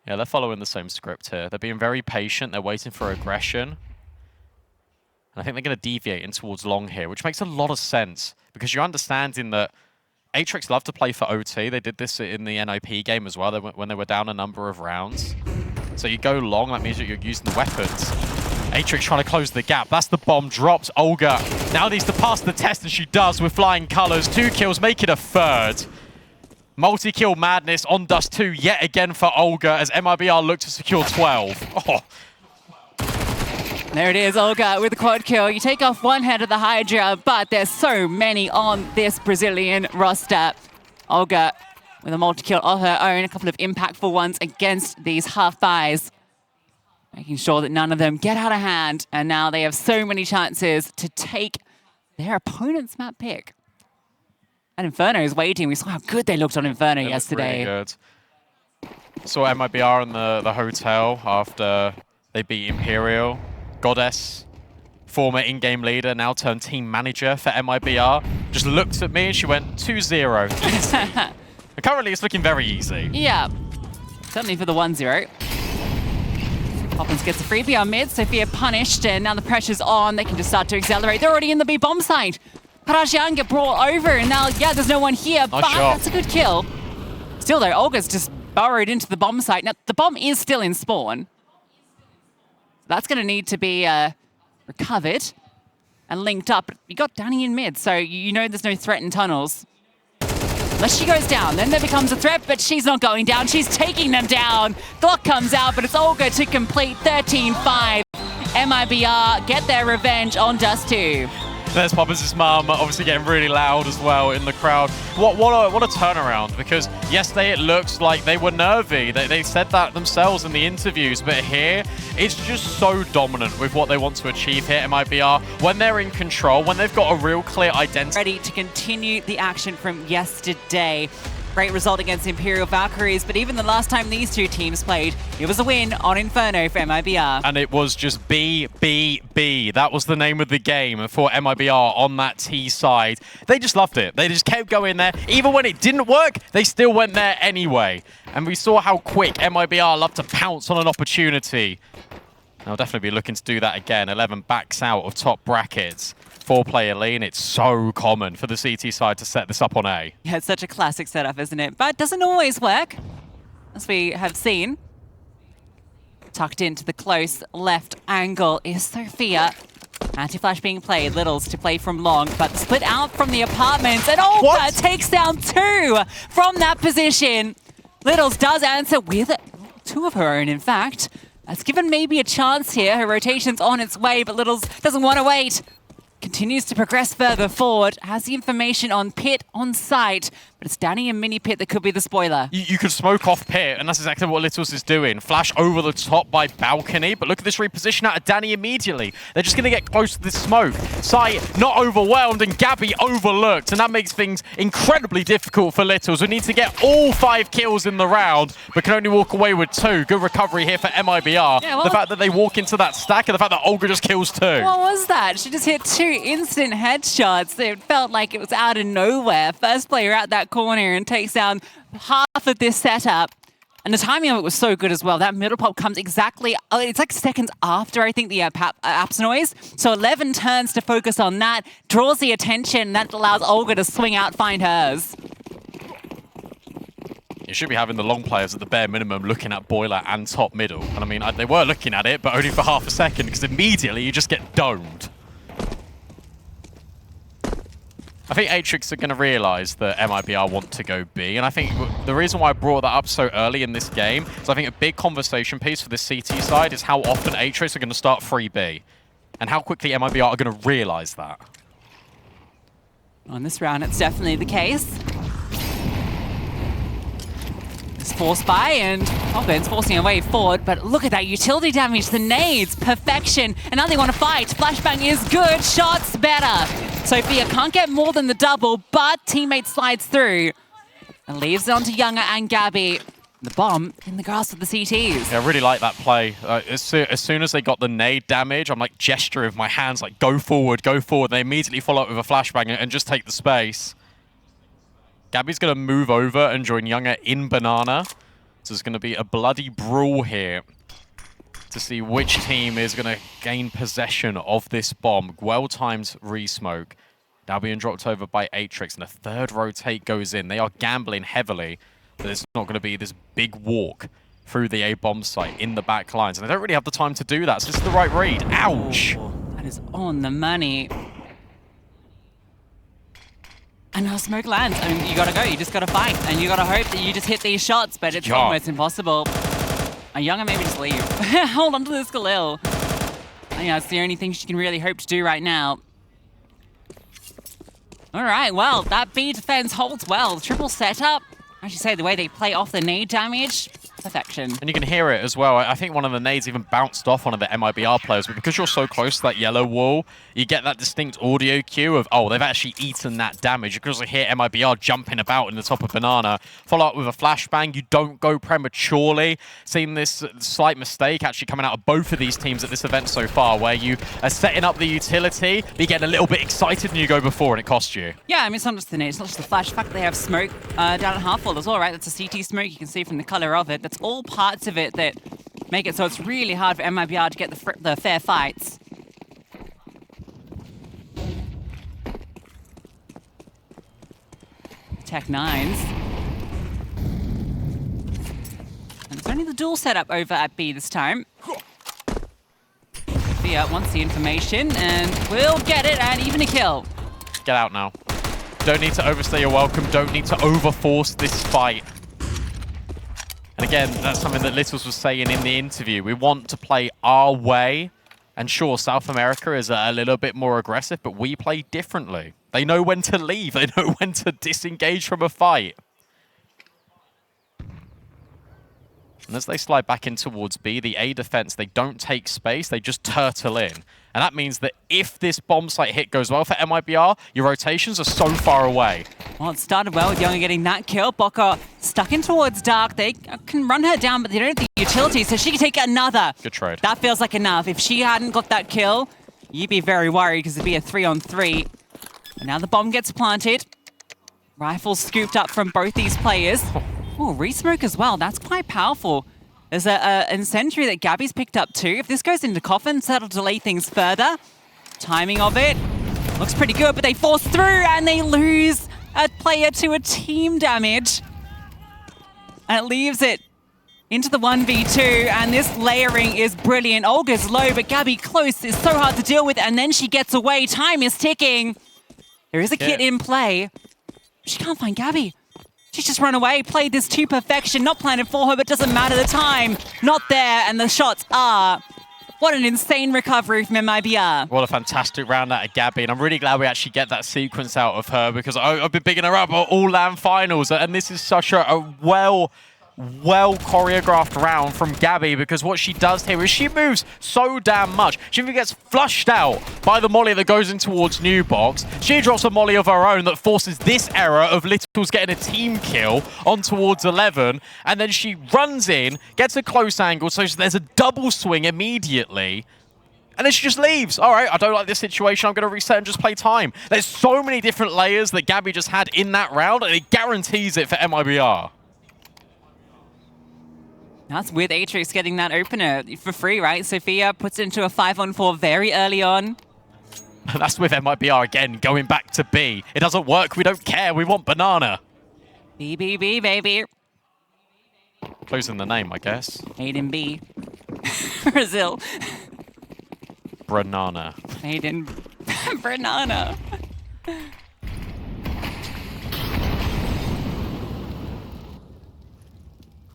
Yeah, they're following the same script here. They're being very patient. They're waiting for aggression. And I think they're going to deviate in towards long here, which makes a lot of sense because you're understanding that Atrix love to play for OT. They did this in the NIP game as well when they were down a number of rounds. So you go long, that means that you're using the weapons. Atrix trying to close the gap. That's the bomb dropped. Olga now needs to pass the test, and she does with flying colors. 2 kills, make it a third. Multi-kill madness on Dust 2 yet again for Olga as MIBR look to secure 12. Oh. There it is, Olga with the quad kill. You take off one head of the Hydra, but there's so many on this Brazilian roster. Olga with a multi-kill of her own, a couple of impactful ones against these half-buys. Making sure that none of them get out of hand, and now they have so many chances to take their opponent's map pick. And Inferno is waiting. We saw how good they looked on Inferno yesterday. Really good. Saw MIBR in the hotel after they beat Imperial. Goddess, former in-game leader, now turned team manager for MIBR, just looked at me and she went 2-0. And currently it's looking very easy. Yeah, certainly for the 1-0. Poppins gets a freebie on mid, Sophia punished, and now the pressure's on. They can just start to accelerate. They're already in the B bomb site. Parajan get brought over, and now, yeah, there's no one here, but that's a good kill. Still though, Olga's just burrowed into the bomb site. Now, the bomb is still in spawn. That's going to need to be recovered and linked up. But you got Danny in mid, so you know there's no threat in tunnels. Unless she goes down, then there becomes a threat, but she's not going down. She's taking them down. Glock comes out, but it's Olga to complete 13-5. MIBR get their revenge on Dust 2. There's Poppins' mum, obviously getting really loud as well in the crowd. What a turnaround, because yesterday it looked like they were nervy. They said that themselves in the interviews, but here it's just so dominant with what they want to achieve here at MIBR. When they're in control, when they've got a real clear identity. Ready to continue the action from yesterday. Great result against Imperial Valkyries, but even the last time these two teams played, it was a win on Inferno for MIBR. And it was just B. That was the name of the game for MIBR on that T side. They just loved it. They just kept going there. Even when it didn't work, they still went there anyway. And we saw how quick MIBR loved to pounce on an opportunity. They'll definitely be looking to do that again. 11 backs out of top brackets. 4-player lean, it's so common for the CT side to set this up on A. Yeah, it's such a classic setup, isn't it? But it doesn't always work, as we have seen. Tucked into the close left angle is Sophia. Anti-flash being played, Littles to play from long, but split out from the apartments, and Olga takes down 2 from that position. Littles does answer with 2 of her own, in fact. That's given maybe a chance here. Her rotation's on its way, but Littles doesn't want to wait. Continues to progress further forward, has the information on Pit on site, but it's Danny and Mini Pit that could be the spoiler. You could smoke off Pit, and that's exactly what Littles is doing. Flash over the top by Balcony, but look at this reposition out of Danny immediately. They're just going to get close to this smoke. Sight not overwhelmed, and Gabby overlooked, and that makes things incredibly difficult for Littles. We need to get all 5 kills in the round, but can only walk away with 2. Good recovery here for MIBR. Yeah, well, the fact that they walk into that stack, and the fact that Olga just kills 2. What was that? She just hit 2 instant headshots. It felt like it was out of nowhere. First player out that corner and takes down half of this setup. And the timing of it was so good as well. That middle pop comes exactly, it's like seconds after, I think, the apps noise. So 11 turns to focus on that, draws the attention, that allows Olga to swing out, find hers. You should be having the long players at the bare minimum looking at Boiler and top middle. And I mean, they were looking at it, but only for half a second, because immediately you just get domed. I think Atrix are going to realize that MIBR want to go B, and I think the reason why I brought that up so early in this game is I think a big conversation piece for the CT side is how often Atrix are going to start free B, and how quickly MIBR are going to realize that. On this round, it's definitely the case. It's forced by, and Poppins forcing a way forward, but look at that utility damage, the nades, perfection, and now they want to fight. Flashbang is good, shots better. Sophia can't get more than the double, but teammate slides through and leaves it onto Younger and Gabby. The bomb in the grasp of the CTs. Yeah, I really like that play. As soon as they got the nade damage, I'm like gesturing with my hands, like go forward, go forward. They immediately follow up with a flashbang and just take the space. Gabby's going to move over and join Younger in Banana. So there's going to be a bloody brawl here to see which team is going to gain possession of this bomb. Well-timed re-smoke. Now being dropped over by Atrix, and a third rotate goes in. They are gambling heavily that it's not going to be this big walk through the A-bomb site in the back lines. And they don't really have the time to do that, so this is the right read. Ouch! Oh, that is on the money. And now smoke lands. I mean, you gotta go, you just gotta fight. And you gotta hope that you just hit these shots, but it's almost impossible. And Younger maybe just leave. Hold on to this Khalil. Yeah, it's the only thing she can really hope to do right now. All right, well, that B defense holds well. Triple setup. As you say, the way they play off the nade damage, perfection. And you can hear it as well. I think one of the nades even bounced off one of the MIBR players, but because you're so close to that yellow wall, you get that distinct audio cue of, oh, they've actually eaten that damage. You can also hear MIBR jumping about in the top of Banana. Follow up with a flashbang. You don't go prematurely. Seen this slight mistake actually coming out of both of these teams at this event so far, where you are setting up the utility, but you get a little bit excited and you go before and it costs you. Yeah, I mean, it's not just the nade, it's not just the flash. The fact that they have smoke down at half wall as well, right? That's a CT smoke, you can see from the color of it. That's all parts of it that make it so it's really hard for MIBR to get the fair fights. Tech 9s. And it's only the dual setup over at B this time. Via wants the information and will get it, and even a kill. Get out now. Don't need to overstay your welcome. Don't need to overforce this fight. And again, that's something that Littles was saying in the interview. We want to play our way. And sure, South America is a little bit more aggressive, but we play differently. They know when to leave. They know when to disengage from a fight. And as they slide back in towards B, the A defense, they don't take space, they just turtle in. And that means that if this bomb site hit goes well for MIBR, your rotations are so far away. Well, it started well with Younger getting that kill. Bokka stuck in towards Dark. They can run her down, but they don't have the utility, so she can take another. Good trade. That feels like enough. If she hadn't got that kill, you'd be very worried because it'd be a 3-on-3. And now the bomb gets planted. Rifles scooped up from both these players. Oh, re-smoke as well. That's quite powerful. There's an incendiary that Gabby's picked up too. If this goes into coffins, that'll delay things further. Timing of it looks pretty good, but they force through and they lose a player to a team damage. And it leaves it into the 1v2, and this layering is brilliant. Olga's low, but Gabby close is so hard to deal with, and then she gets away. Time is ticking. There is a kit in play. She can't find Gabby. She's just run away, played this to perfection, not planted for her, but doesn't matter the time. Not there, and the shots are. What an insane recovery from MIBR. What a fantastic round out of Gabby, and I'm really glad we actually get that sequence out of her, because I've been bigging her up at all LAN finals, and this is such a well choreographed round from Gabby, because what she does here is she moves so damn much. She even gets flushed out by the molly that goes in towards New Box. She drops a molly of her own that forces this error of Littles getting a team kill on towards 11, and then she runs in, gets a close angle, so there's a double swing immediately. And then she just leaves. All right, I don't like this situation. I'm going to reset and just play time. There's so many different layers that Gabby just had in that round, and it guarantees it for MIBR. That's with Atrix getting that opener for free, right? Sophia puts it into a 5-on-4 very early on. That's with MIBR again, going back to B. It doesn't work. We don't care. We want Banana. BBB, baby. Closing the name, I guess. Made in B. Brazil. Banana. Made in Banana.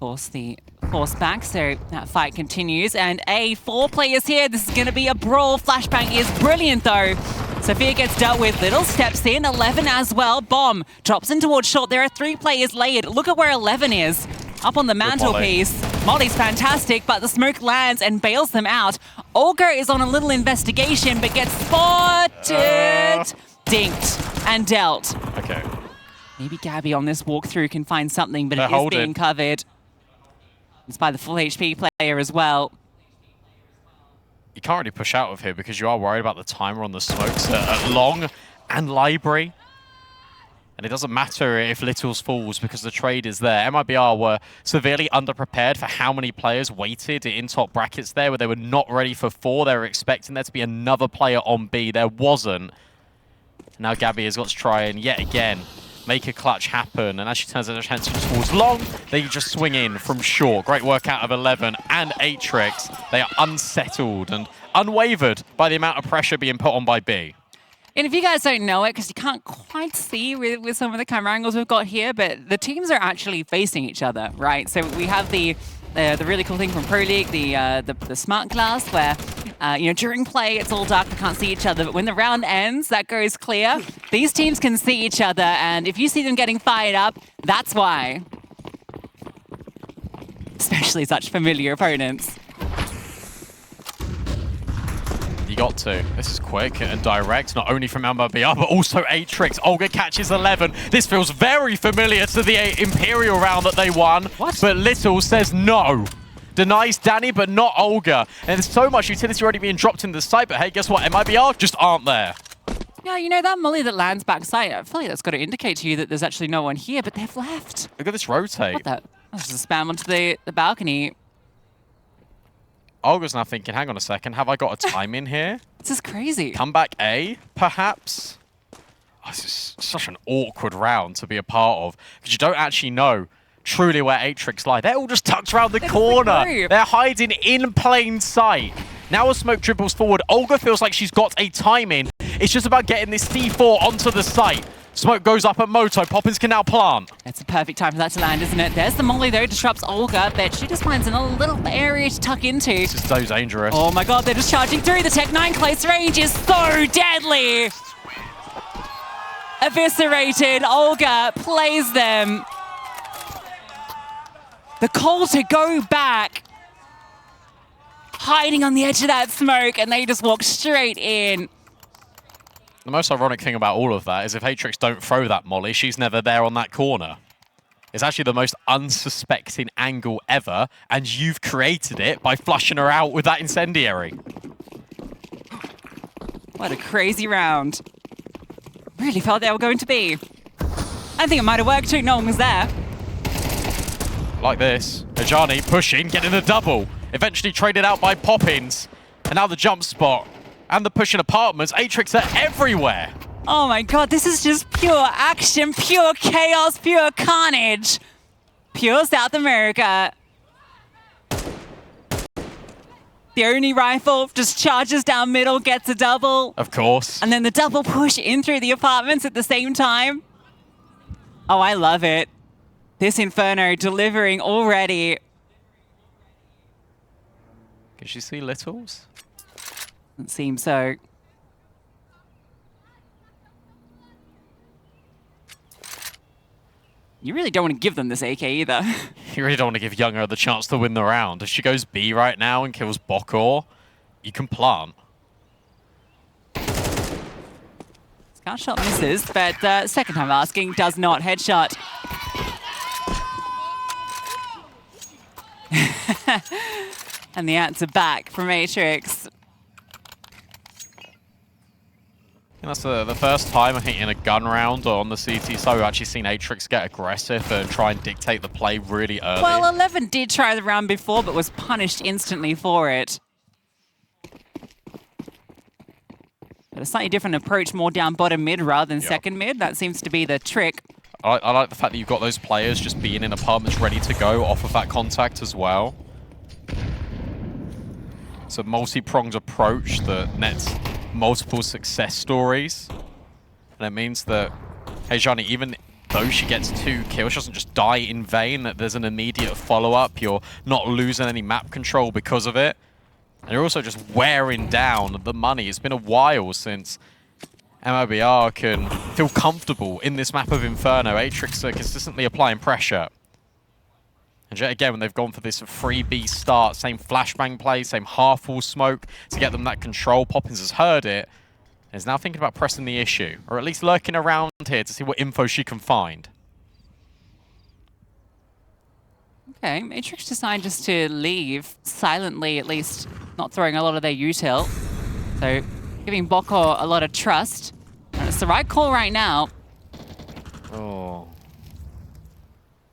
Force the force back, so that fight continues. And 4 players here. This is going to be a brawl. Flashbang is brilliant, though. Sophia gets dealt with. Little steps in. 11 as well. Bomb drops in towards short. There are 3 players layered. Look at where 11 is. Up on the mantelpiece. Molly's fantastic, but the smoke lands and bails them out. Olga is on a little investigation, but gets spotted. Dinked and dealt. Okay. Maybe Gabby on this walkthrough can find something, but They're it is holding. being covered. It's by the full HP player as well. You can't really push out of here because you are worried about the timer on the smokes at Long and Library. And it doesn't matter if Littles falls because the trade is there. MIBR were severely underprepared for how many players waited in top brackets there, where they were not ready for 4. They were expecting there to be another player on B. There wasn't. Now Gabby has got to try and yet again make a clutch happen. And as she turns her attention towards Long, they just swing in from short. Great work out of 11 and Atrix. They are unsettled and unwavered by the amount of pressure being put on by B. And if you guys don't know it, because you can't quite see with some of the camera angles we've got here, but the teams are actually facing each other, right? So we have the really cool thing from Pro League, the smart glass, where during play it's all dark, we can't see each other, but when the round ends, that goes clear. These teams can see each other, and if you see them getting fired up, that's why. Especially such familiar opponents. You got to. This is quick and direct, not only from MIBR, but also Atrix. Olga catches 11. This feels very familiar to the Imperial round that they won. What? But Little says no. Denies Danny, but not Olga. And there's so much utility already being dropped in the site, but hey, guess what? MIBR just aren't there. Yeah, you know, that molly that lands backside, I feel like that's got to indicate to you that there's actually no one here, but they've left. Look at this rotate. What the? That's just a spam onto the balcony. Olga's now thinking, hang on a second, have I got a time in here? This is crazy. Comeback A, perhaps? Oh, this is such an awkward round to be a part of, because you don't actually know truly where Atrix lie. They're all just tucked around the corner. They're hiding in plain sight. Now as smoke dribbles forward, Olga feels like she's got a time in. It's just about getting this C4 onto the site. Smoke goes up at Moto. Poppins can now plant. It's a perfect time for that to land, isn't it? There's the molly, though, disrupts Olga, but she just finds a little area to tuck into. This is so dangerous. Oh my god, they're just charging through. The Tech-9 close range is so deadly. Eviscerated. Olga plays them. The call to go back. Hiding on the edge of that smoke, and they just walk straight in. The most ironic thing about all of that is if Atrix don't throw that molly, she's never there on that corner. It's actually the most unsuspecting angle ever, and you've created it by flushing her out with that incendiary. What a crazy round. Really felt they were going to be. I think it might have worked too. No one was there. Like this. Ajani pushing, getting a double. Eventually traded out by Poppins. And now the jump spot. And the pushing apartments. Atrix are everywhere. Oh my god, this is just pure action, pure chaos, pure carnage. Pure South America. The only rifle just charges down middle, gets a double. Of course. And then the double push in through the apartments at the same time. Oh, I love it. This Inferno delivering already. Can she see Littles? It seems so. You really don't want to give them this AK either. You really don't want to give Younger the chance to win the round. If she goes B right now and kills Bokor, you can plant. Scout shot misses, but second time asking does not headshot. And the answer back from Atrix. And that's the first time, I think, in a gun round or on the CT side, we've actually seen Atrix get aggressive and try and dictate the play really early. Well, 11 did try the round before, but was punished instantly for it. But a slightly different approach, more down bottom mid rather than second mid. That seems to be the trick. I like the fact that you've got those players just being in apartments ready to go off of that contact as well. It's a multi-pronged approach that nets multiple success stories. And it means that, hey Johnny, even though she gets 2 kills, she doesn't just die in vain, that there's an immediate follow-up. You're not losing any map control because of it. And you're also just wearing down the money. It's been a while since MIBR can feel comfortable in this map of Inferno. Atrix are consistently applying pressure. And yet again, when they've gone for this 3B start, same flashbang play, same half-wall smoke to get them that control, Poppins has heard it and is now thinking about pressing the issue, or at least lurking around here to see what info she can find. Okay, Atrix decide just to leave silently, at least not throwing a lot of their util. So giving Boko a lot of trust. And it's the right call right now. Oh.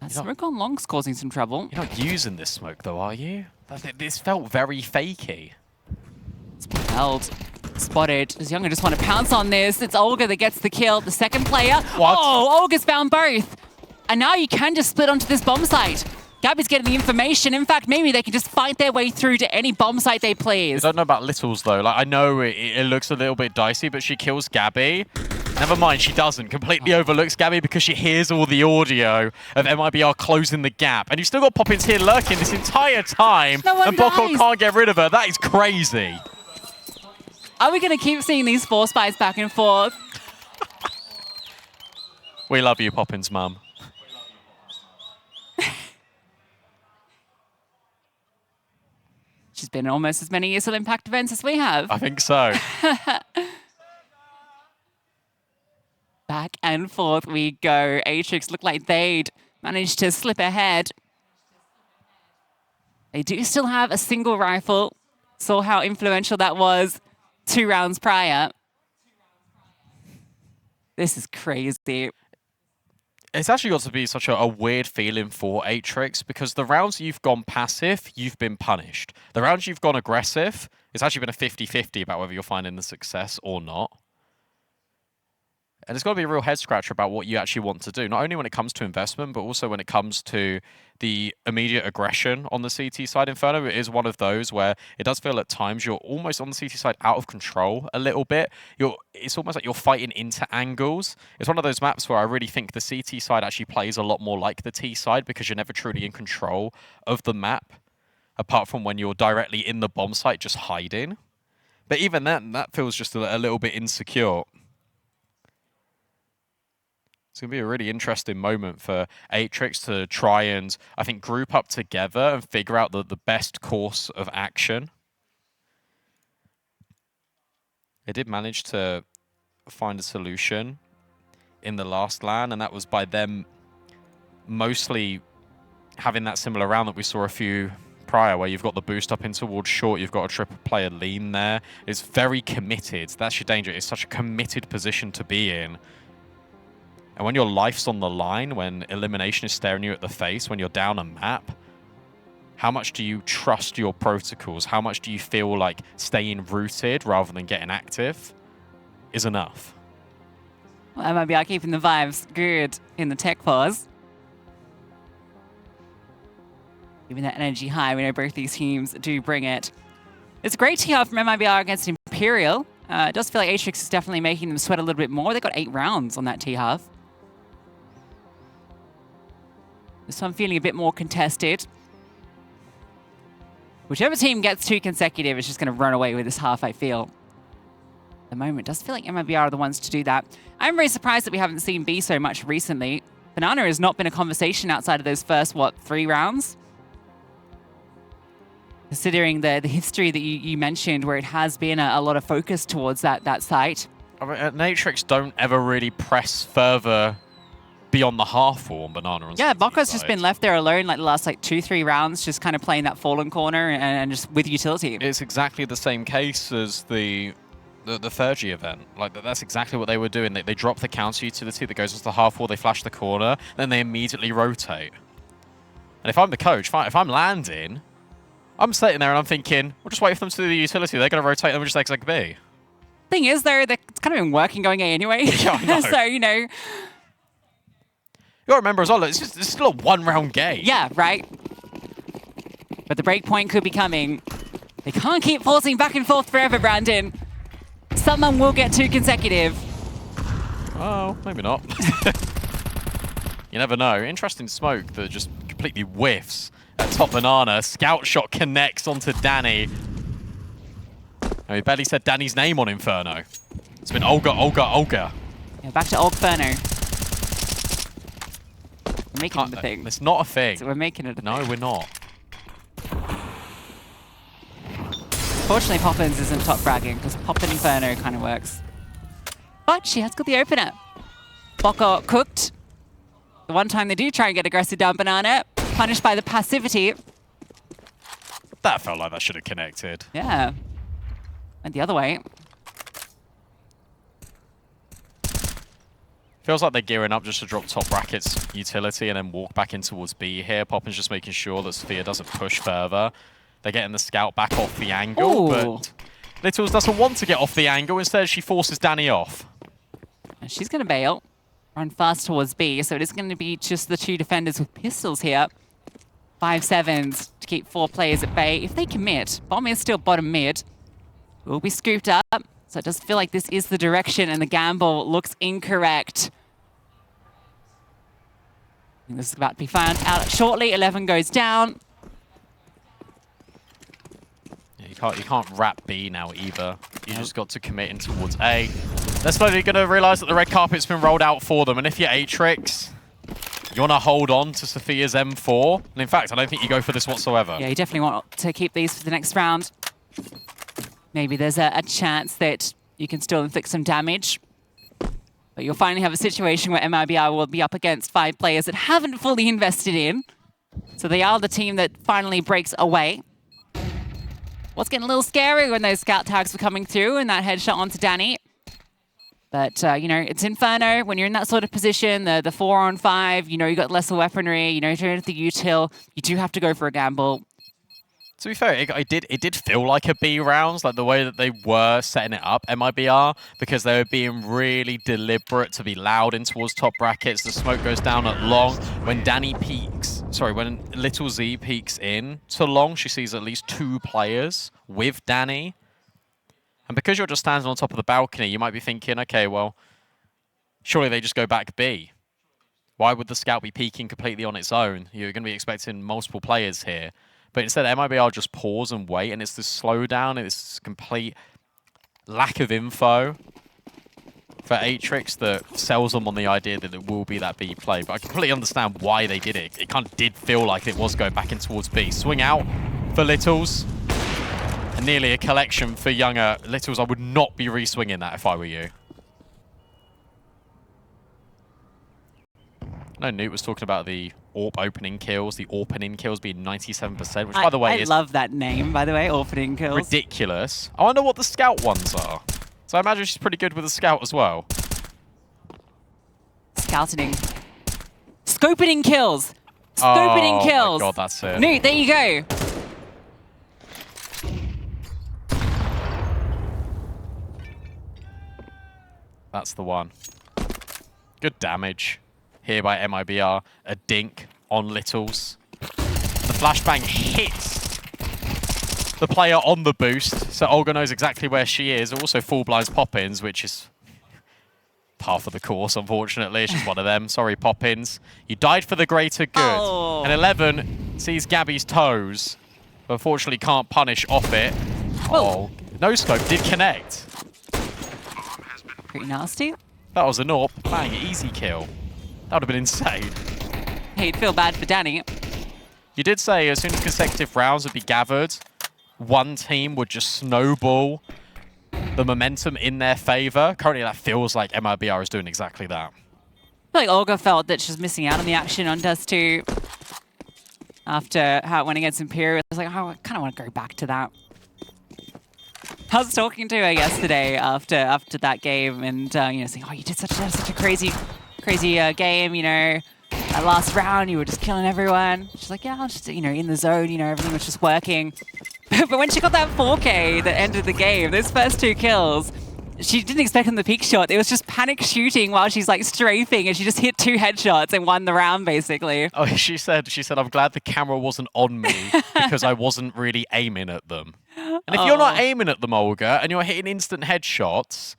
That smoke on long's causing some trouble. You're not using this smoke though, are you? This felt very fakey. It's been held. Spotted. Does Younger just want to pounce on this? It's Olga that gets the kill. The second player. What? Oh, Olga's found both. And now you can just split onto this bomb site. Gabby's getting the information. In fact, maybe they can just fight their way through to any bomb site they please. I don't know about Littles though. Like I know it looks a little bit dicey, but she kills Gabby. Never mind, she doesn't. Completely overlooks Gabby because she hears all the audio of MIBR closing the gap. And you've still got Poppins here lurking this entire time. No one and Boko dies. can't get rid of her. That is crazy. Are we going to keep seeing these 4 spies back and forth? We love you, Poppins' mum. She's been in almost as many ESL Impact events as we have. I think so. Back and forth we go. Atrix look like they'd managed to slip ahead. They do still have a single rifle. Saw how influential that was 2 rounds prior. This is crazy. It's actually got to be such a weird feeling for Atrix because the rounds you've gone passive, you've been punished. The rounds you've gone aggressive, it's actually been a 50-50 about whether you're finding the success or not. And it's got to be a real head scratcher about what you actually want to do, not only when it comes to investment, but also when it comes to the immediate aggression on the CT side. Inferno is one of those where it does feel at times you're almost on the CT side out of control a little bit. It's almost like you're fighting into angles. It's one of those maps where I really think the CT side actually plays a lot more like the T side because you're never truly in control of the map, apart from when you're directly in the bomb site just hiding. But even then, that feels just a little bit insecure. It's going to be a really interesting moment for Atrix to try and, I think, group up together and figure out the best course of action. They did manage to find a solution in the last LAN, and that was by them mostly having that similar round that we saw a few prior, where you've got the boost up in towards short, you've got a triple player lean there. It's very committed. That's your danger. It's such a committed position to be in. And when your life's on the line, when elimination is staring you at the face, when you're down a map, how much do you trust your protocols? How much do you feel like staying rooted rather than getting active is enough? Well, MIBR keeping the vibes good in the tech pause. Even that energy high, we know both these teams do bring it. It's a great TR from MIBR against Imperial. It does feel like Atrix is definitely making them sweat a little bit more. They got 8 rounds on that T-half. So I'm feeling a bit more contested. Whichever team gets 2 consecutive is just going to run away with this half, I feel. At the moment, it does feel like MIBR are the ones to do that. I'm very surprised that we haven't seen B so much recently. Banana has not been a conversation outside of those first, 3 rounds? Considering the history that you mentioned, where it has been a lot of focus towards that site. I mean, Atrix don't ever really press further beyond the half wall on Banana. Yeah, Boko's just been left there alone like the last 2-3 rounds, just kind of playing that fallen corner and just with utility. It's exactly the same case as the 3G event. Like that's exactly what they were doing. They drop the counter utility that goes into the half wall, they flash the corner, then they immediately rotate. And if I'm the coach, if I'm landing, I'm sitting there and I'm thinking, we'll just wait for them to do the utility. They're going to rotate and we'll just exec B. Thing is, though, it's kind of been working going A anyway. Yeah, I know. So, you know. You got to remember as well, it's still a 1-round game. Yeah, right. But the break point could be coming. They can't keep forcing back and forth forever, Brandon. Someone will get 2 consecutive. Oh, maybe not. You never know. Interesting smoke that just completely whiffs at top banana. Scout shot connects onto Danny. Oh, he barely said Danny's name on Inferno. It's been Olga, Olga, Olga. Yeah, back to Ogferno. We're making it a thing. It's not a thing. So we're making it a No, thing. we're not. Fortunately, Poppins isn't top fragging, because Poppin Inferno kind of works. But she has got the opener. Boko cooked. The one time they do try and get aggressive down banana, punished by the passivity. That felt like that should have connected. Yeah. And the other way. Feels like they're gearing up just to drop top brackets utility and then walk back in towards B here. Poppin's just making sure that Sophia doesn't push further. They're getting the scout back off the angle, Ooh. but Littles doesn't want to get off the angle. Instead, she forces Danny off. And she's going to bail. Run fast towards B, so it is going to be just the two defenders with pistols here. 5-7s to keep 4 players at bay. If they commit, Bomb is still bottom mid. Will be scooped up, so it does feel like this is the direction, and the gamble looks incorrect. And this is about to be found out shortly. 11 goes down. Yeah, you can't wrap B now either. You just got to commit in towards A. They're slowly going to realize that the red carpet's been rolled out for them, and if you're Atrix, you want to hold on to Sophia's M4. And in fact, I don't think you go for this whatsoever. Yeah, you definitely want to keep these for the next round. Maybe there's a chance that you can still inflict some damage. But you'll finally have a situation where MIBR will be up against 5 players that haven't fully invested in. So they are the team that finally breaks away. What's getting a little scary when those scout tags were coming through and that headshot onto Danny. But, you know, it's Inferno. When you're in that sort of position, the 4-on-5, you know, you got lesser weaponry, you know, you're at the util, you do have to go for a gamble. To be fair, it did feel like a B rounds, like the way that they were setting it up, MIBR, because they were being really deliberate to be loud in towards top brackets. The smoke goes down at long. When Danny peeks, sorry, when Little Z peeks in to long, she sees at least 2 players with Danny. And because you're just standing on top of the balcony, you might be thinking, okay, well, surely they just go back B. Why would the scout be peeking completely on its own? You're going to be expecting multiple players here. But instead, MIBR just pause and wait, and it's this slowdown, it's this complete lack of info for Atrix that sells them on the idea that it will be that B play. But I completely understand why they did it. It kind of did feel like it was going back in towards B. Swing out for Littles. And nearly a collection for younger Littles. I would not be re-swinging that if I were you. No, Newt was talking about the AWP opening kills, the AWPening kills being 97%, which, by the way, I is love that name, by the way, opening kills. ridiculous. I wonder what the scout ones are. So I imagine she's pretty good with the scout as well. Scouting. Scopening kills. Scopening kills. Oh my god, that's it. Newt, there you go. That's the one. Good damage here by MIBR. A dink on Littles. The flashbang hits the player on the boost, so Olga knows exactly where she is. Also full blinds Poppins, which is par for the course, unfortunately. It's just one of them. Sorry, Poppins. You died for the greater good. Oh. And 11 sees Gabby's toes, but unfortunately can't punish off it. Oh, no scope did connect. Pretty nasty. That was an AWP. Bang, easy kill. That would have been insane. Hey, you'd feel bad for Danny. You did say as soon as consecutive rounds would be gathered, one team would just snowball the momentum in their favor. Currently, that feels like MIBR is doing exactly that. I feel like Olga felt that she was missing out on the action on Dust 2 after how it went against Imperial. I was like, oh, I kind of want to go back to that. I was talking to her yesterday after that game, and you know, saying, "Oh, you did such a crazy game. You know, that last round, you were just killing everyone." She's like, "Yeah, I was just in the zone. You know, everything was just working." But when she got that 4K that ended the game, those first 2 kills, she didn't expect them the peak shot. It was just panic shooting while she's like strafing, and she just hit 2 headshots and won the round basically. Oh, she said, I'm glad the camera wasn't on me because I wasn't really aiming at them. And if you're not aiming at them, Olga, and you're hitting instant headshots,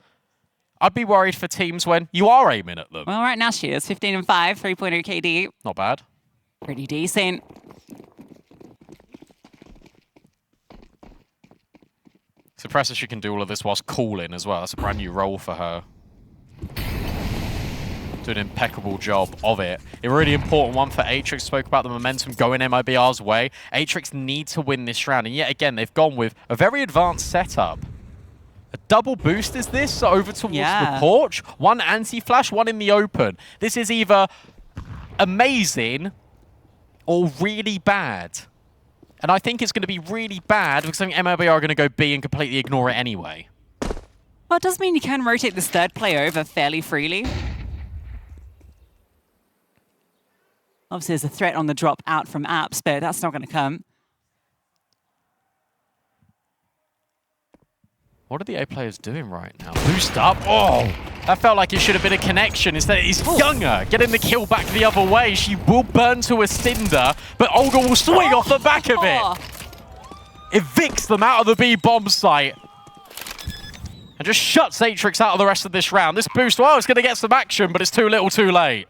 I'd be worried for teams when you are aiming at them. Well, right now she is 15 and 5, 3.0 KD. Not bad. Pretty decent. It's impressive she can do all of this whilst calling as well. That's a brand new role for her. Doing an impeccable job of it. A really important one for Atrix. Spoke about the momentum going MIBR's way. Atrix need to win this round. And yet again, they've gone with a very advanced setup. A double boost is this over towards the porch. One anti-flash, one in the open. This is either amazing or really bad. And I think it's going to be really bad because I think MIBR are going to go B and completely ignore it anyway. Well, it does mean you can rotate this third player over fairly freely. Obviously, there's a threat on the drop out from Apps, but that's not going to come. What are the A players doing right now? Boost up. Oh, that felt like it should have been a connection. Instead, it's Younger getting the kill back the other way. She will burn to a cinder, but Olga will swing off the back of it. Evicts them out of the B bomb site. And just shuts Atrix out of the rest of this round. This boost, well, it's going to get some action, but it's too little too late.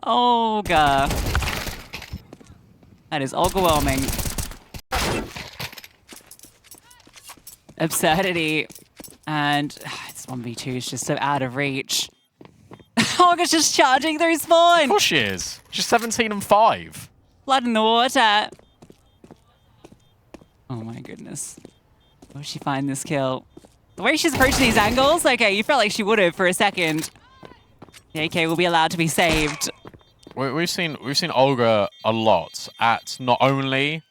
Olga. That is overwhelming. Absurdity. And it's 1v2 is just so out of reach. Olga's just charging through spawn. Of course she is. She's 17 and 5. Blood in the water. Oh my goodness. Where did she find this kill? The way she's approaching these angles, okay, you felt like she would have for a second. The AK will be allowed to be saved. We've seen Olga a lot at not only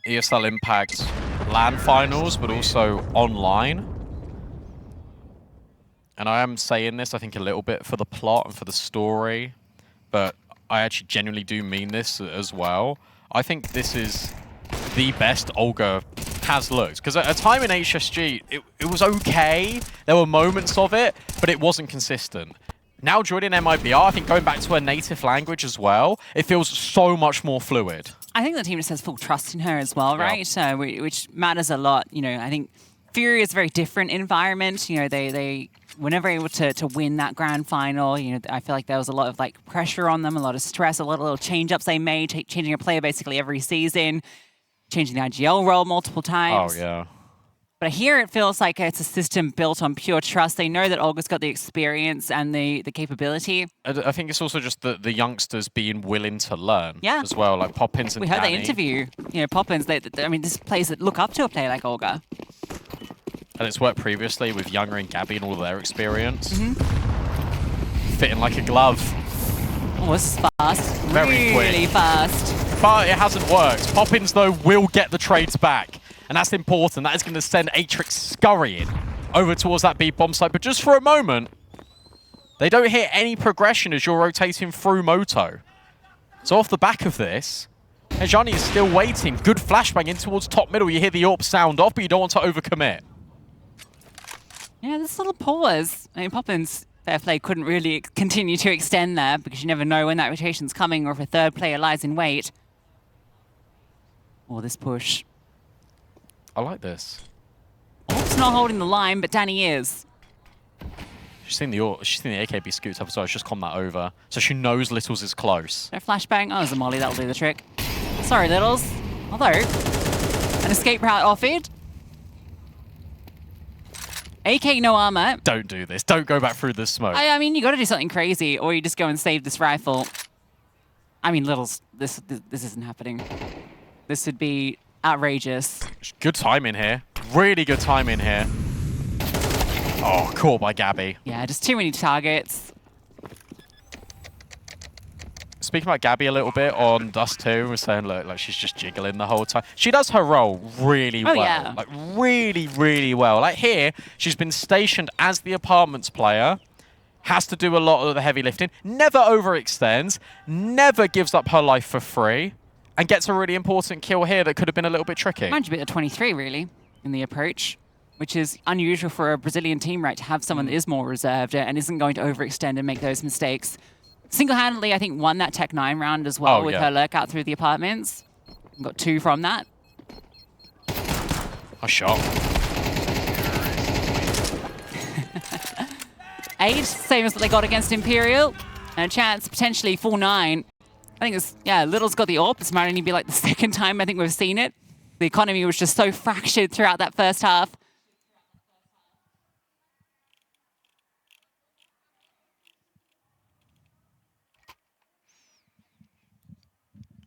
ESL Impact LAN finals, but also online. And I am saying this, I think, a little bit for the plot and for the story, but I actually genuinely do mean this as well. I think this is the best Olga has looked. Because at a time in HSG, it was okay. There were moments of it, but it wasn't consistent. Now joining MIBR, I think going back to her native language as well, it feels so much more fluid. I think the team just has full trust in her as well, right? So, which matters a lot. You know, I think Fury is a very different environment. You know, they were never able to win that grand final. You know, I feel like there was a lot of like pressure on them, a lot of stress, a lot of little change-ups they made, changing a player basically every season, changing the IGL role multiple times. Oh, yeah. But here it feels like it's a system built on pure trust. They know that Olga's got the experience and the capability. I think it's also just the youngsters being willing to learn as well, like Poppins and We heard Danny. the interview. You know, Poppins, I mean, this players that look up to a player like Olga. And it's worked previously with Younger and Gabby and all their experience. Fitting like a glove. Oh, this is fast. Very quick. Really fast. But it hasn't worked. Poppins, though, will get the trades back. And that's important. That is going to send Atrix scurrying over towards that B bomb site. But just for a moment, they don't hit any progression as you're rotating through Moto. So off the back of this, Ejani is still waiting. Good flashbang in towards top middle. You hear the AWP sound off, but you don't want to overcommit. Yeah, this little pause. I mean, Poppins, fair play, couldn't really continue to extend there because you never know when that rotation's coming or if a third player lies in wait. Or this push. I like this. Orp's not holding the line, but Danny is. She's seen the AKB scoot up as well. She's just come that over. So she knows Littles is close. No flashbang. Oh, there's a molly. That'll do the trick. Sorry, Littles. Although, an escape route offered. AK no armor. Don't do this. Don't go back through this smoke. I mean, you got to do something crazy, or you just go and save this rifle. I mean, Littles, this isn't happening. This would be outrageous. Good timing here. Really good timing here. Oh, caught by Gabby. Yeah, just too many targets. Speaking about Gabby a little bit on Dust 2, we're saying, look, like she's just jiggling the whole time. She does her role really well. Yeah. Like, really, really well. Like here, she's been stationed as the apartments player, has to do a lot of the heavy lifting, never overextends, never gives up her life for free, and gets a really important kill here that could have been a little bit tricky. Mind you, a bit of 23, really, in the approach, which is unusual for a Brazilian team, right, to have someone that is more reserved and isn't going to overextend and make those mistakes. Single-handedly, I think, won that Tech 9 round as well with her lurk out through the apartments. Got 2 from that. A shot. 8, same as what they got against Imperial. And a chance, potentially full 9. I think it's, yeah, Little's got the AWP. This might only be like the second time I think we've seen it. The economy was just so fractured throughout that first half.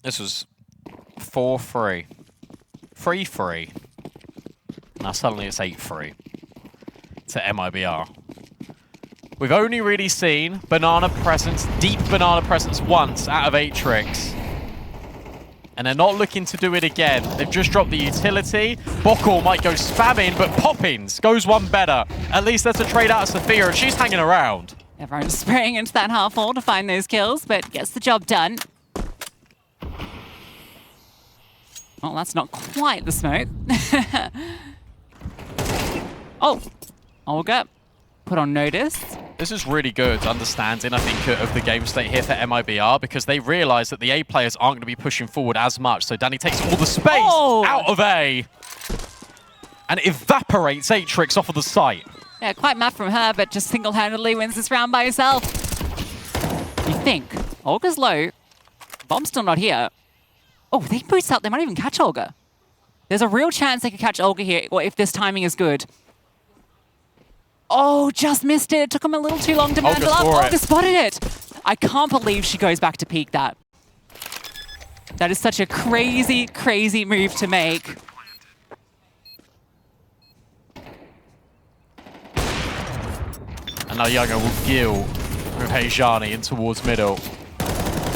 This was 4-3. 3-3. Now suddenly it's 8-3 to MIBR. We've only really seen banana presence, deep banana presence once out of Atrix. And they're not looking to do it again. They've just dropped the utility. Bokal might go spamming, but Poppins goes one better. At least that's a trade out of Sophia, and she's hanging around. Everyone's spraying into that half wall to find those kills, but gets the job done. Well, that's not quite the smoke. Oh, Olga put on notice. This is really good understanding, I think, of the game state here for MIBR, because they realize that the A players aren't going to be pushing forward as much. So Danny takes all the space out of A and evaporates Atrix off of the site. Yeah, quite mad from her, but just single-handedly wins this round by herself. You think. Olga's low. Bomb's still not here. Oh, they boost out. They might even catch Olga. There's a real chance they could catch Olga here, or if this timing is good. Oh, just missed it. Took him a little too long to mandle up. Olga spotted it. I can't believe she goes back to peek that. That is such a crazy, crazy move to make. And now Youngo will gill with Hejani in towards middle.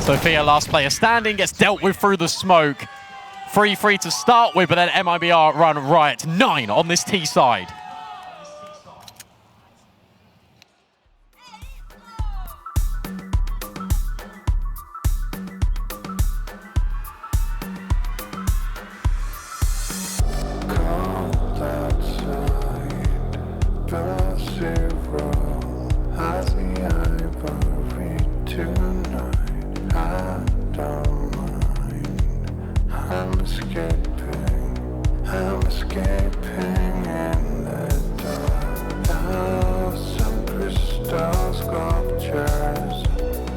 Sophia, last player standing, gets dealt with through the smoke. 3-3 to start with, but then MIBR run riot. 9 on this T side. I'm escaping in the dark. Thousand crystal sculptures,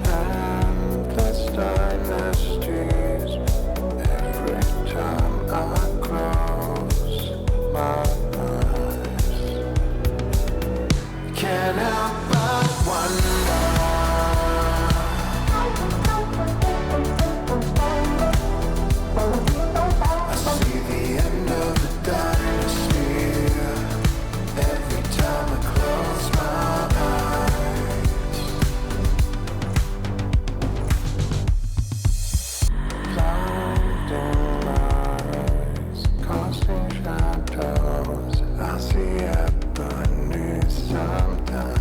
endless dynasties. Every time I close my eyes, can't help but wonder. Sometimes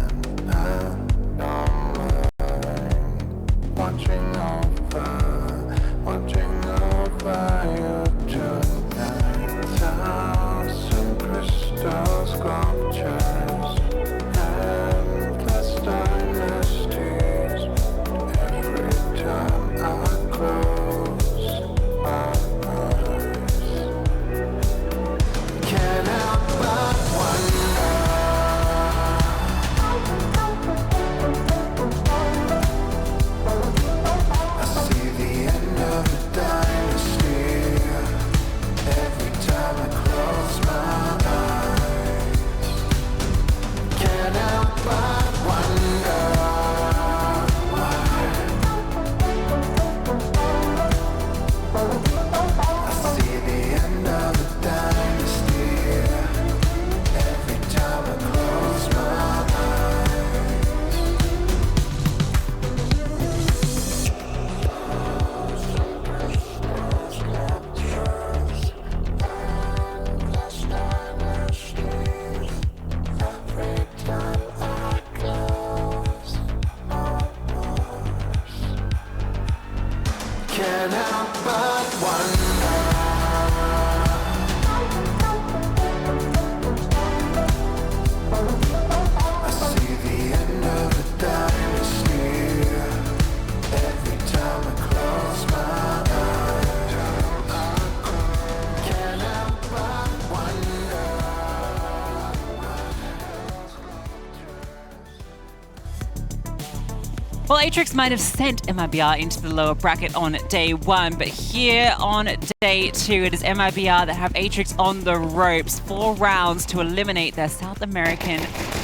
Well, Atrix might have sent MIBR into the lower bracket on day 1, but here on day 2, it is MIBR that have Atrix on the ropes. 4 rounds to eliminate their South American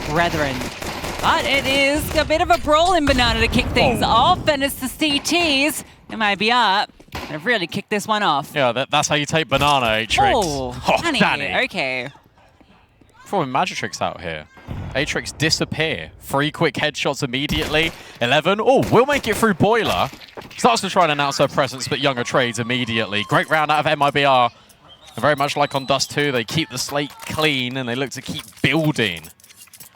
brethren. But it is a bit of a brawl in Banana to kick things off, and it's the CTs. MIBR have really kicked this one off. Yeah, that's how you take Banana, Atrix. Oh, Danny. Okay. Throwing Magitrix out here. Atrix disappear. 3 quick headshots immediately. 11. Oh, we'll make it through Boiler. Starts to try and announce her presence, but Younger trades immediately. Great round out of MIBR. And very much like on Dust 2, they keep the slate clean and they look to keep building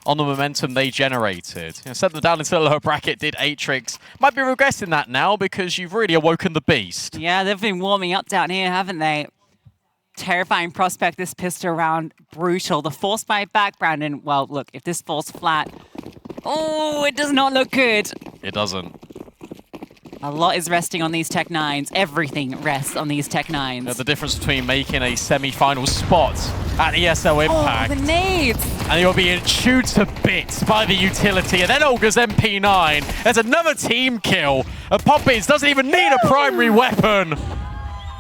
on the momentum they generated. Sent them down into the lower bracket, did Atrix. Might be regretting that now because you've really awoken the beast. Yeah, they've been warming up down here, haven't they? Terrifying prospect, this pistol round. Brutal. The force fight back, Brandon. Well, look, if this falls flat, oh, it does not look good. It doesn't. A lot is resting on these Tech 9s. Everything rests on these Tech 9s. Yeah, the difference between making a semi-final spot at ESL Impact Oh, the nades! and you're being chewed to bits by the utility, and then Olga's MP9. There's another team kill, and Poppins doesn't even need a primary weapon.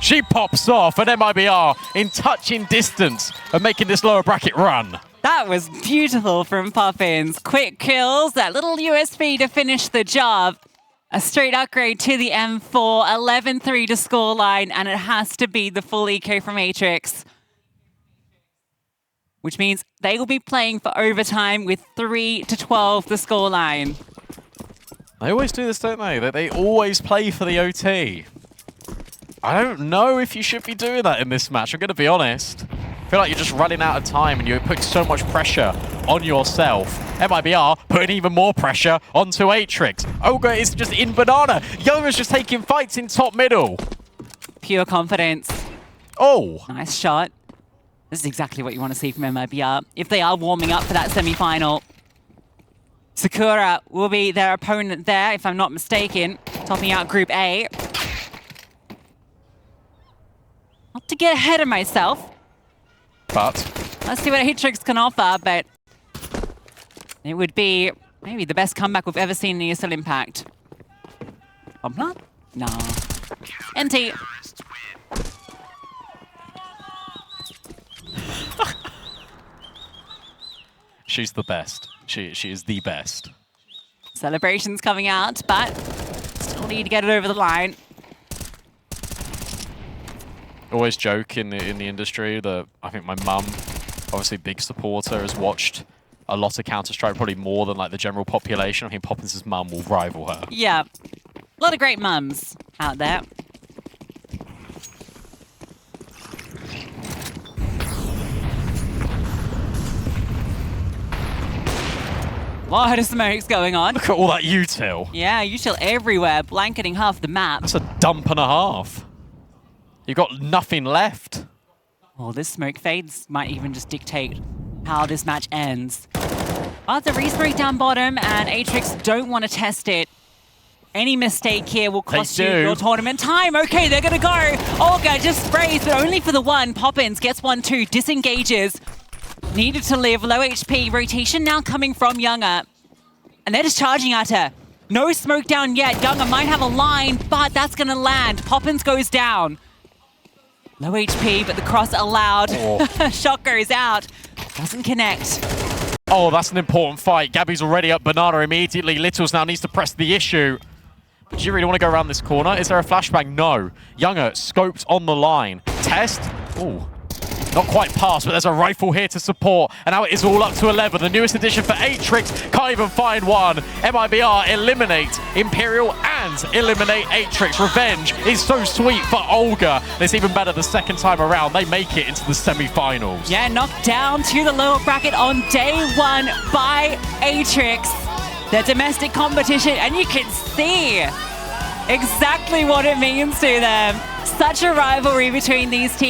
She pops off, and MIBR in touching distance of making this lower bracket run. That was beautiful from Poppins. Quick kills, that little USB to finish the job. A straight upgrade to the M4, 11-3 to scoreline, and it has to be the full eco from Atrix. Which means they will be playing for overtime with 3-12 the scoreline. They always do this, don't they? They always play for the OT. I don't know if you should be doing that in this match, I'm going to be honest. I feel like you're just running out of time and you're putting so much pressure on yourself. MIBR putting even more pressure onto Atrix. Olga is just in Banana. Younger's just taking fights in top middle. Pure confidence. Oh. Nice shot. This is exactly what you want to see from MIBR. If they are warming up for that semi-final. Sakura will be their opponent there, if I'm not mistaken. Topping out Group A. Not to get ahead of myself. But Let's see what Atrix can offer, but it would be maybe the best comeback we've ever seen in ESL Impact. Not? No. NT. she's the best. She is the best. Celebrations coming out, but still need to get it over the line. Always joke in the industry that I think my mum, obviously big supporter, has watched a lot of Counter-Strike, probably more than like the general population. I think Poppins' mum will rival her. Yeah. A lot of great mums out there. Lot of smokes going on. Look at all that util. Yeah, util everywhere, blanketing half the map. That's a dump and a half. You've got nothing left. Oh, this smoke fades might even just dictate how this match ends. But the re-smoke down bottom, and Atrix don't want to test it. Any mistake here will cost you your tournament time. Okay, they're going to go. Olga just sprays, but only for the one. Poppins gets 1-2, disengages. Needed to live, low HP. Rotation now coming from Younger. And they're just charging at her. No smoke down yet. Younger might have a line, but that's going to land. Poppins goes down. Low HP, but the cross allowed. Oh. Shot goes out. Doesn't connect. Oh, that's an important fight. Gabby's already up Banana immediately. Littles now needs to press the issue. Do you really want to go around this corner? Is there a flashbang? No. Younger scoped on the line. Test. Oh. Not quite past, but there's a rifle here to support. And now it is all up to 11. The newest addition for Atrix. Can't even find one. MIBR eliminate Imperial and eliminate Atrix. Revenge is so sweet for Olga. It's even better the second time around. They make it into the semi-finals. Yeah, knocked down to the lower bracket on day 1 by Atrix. Their domestic competition, and you can see exactly what it means to them. Such a rivalry between these teams.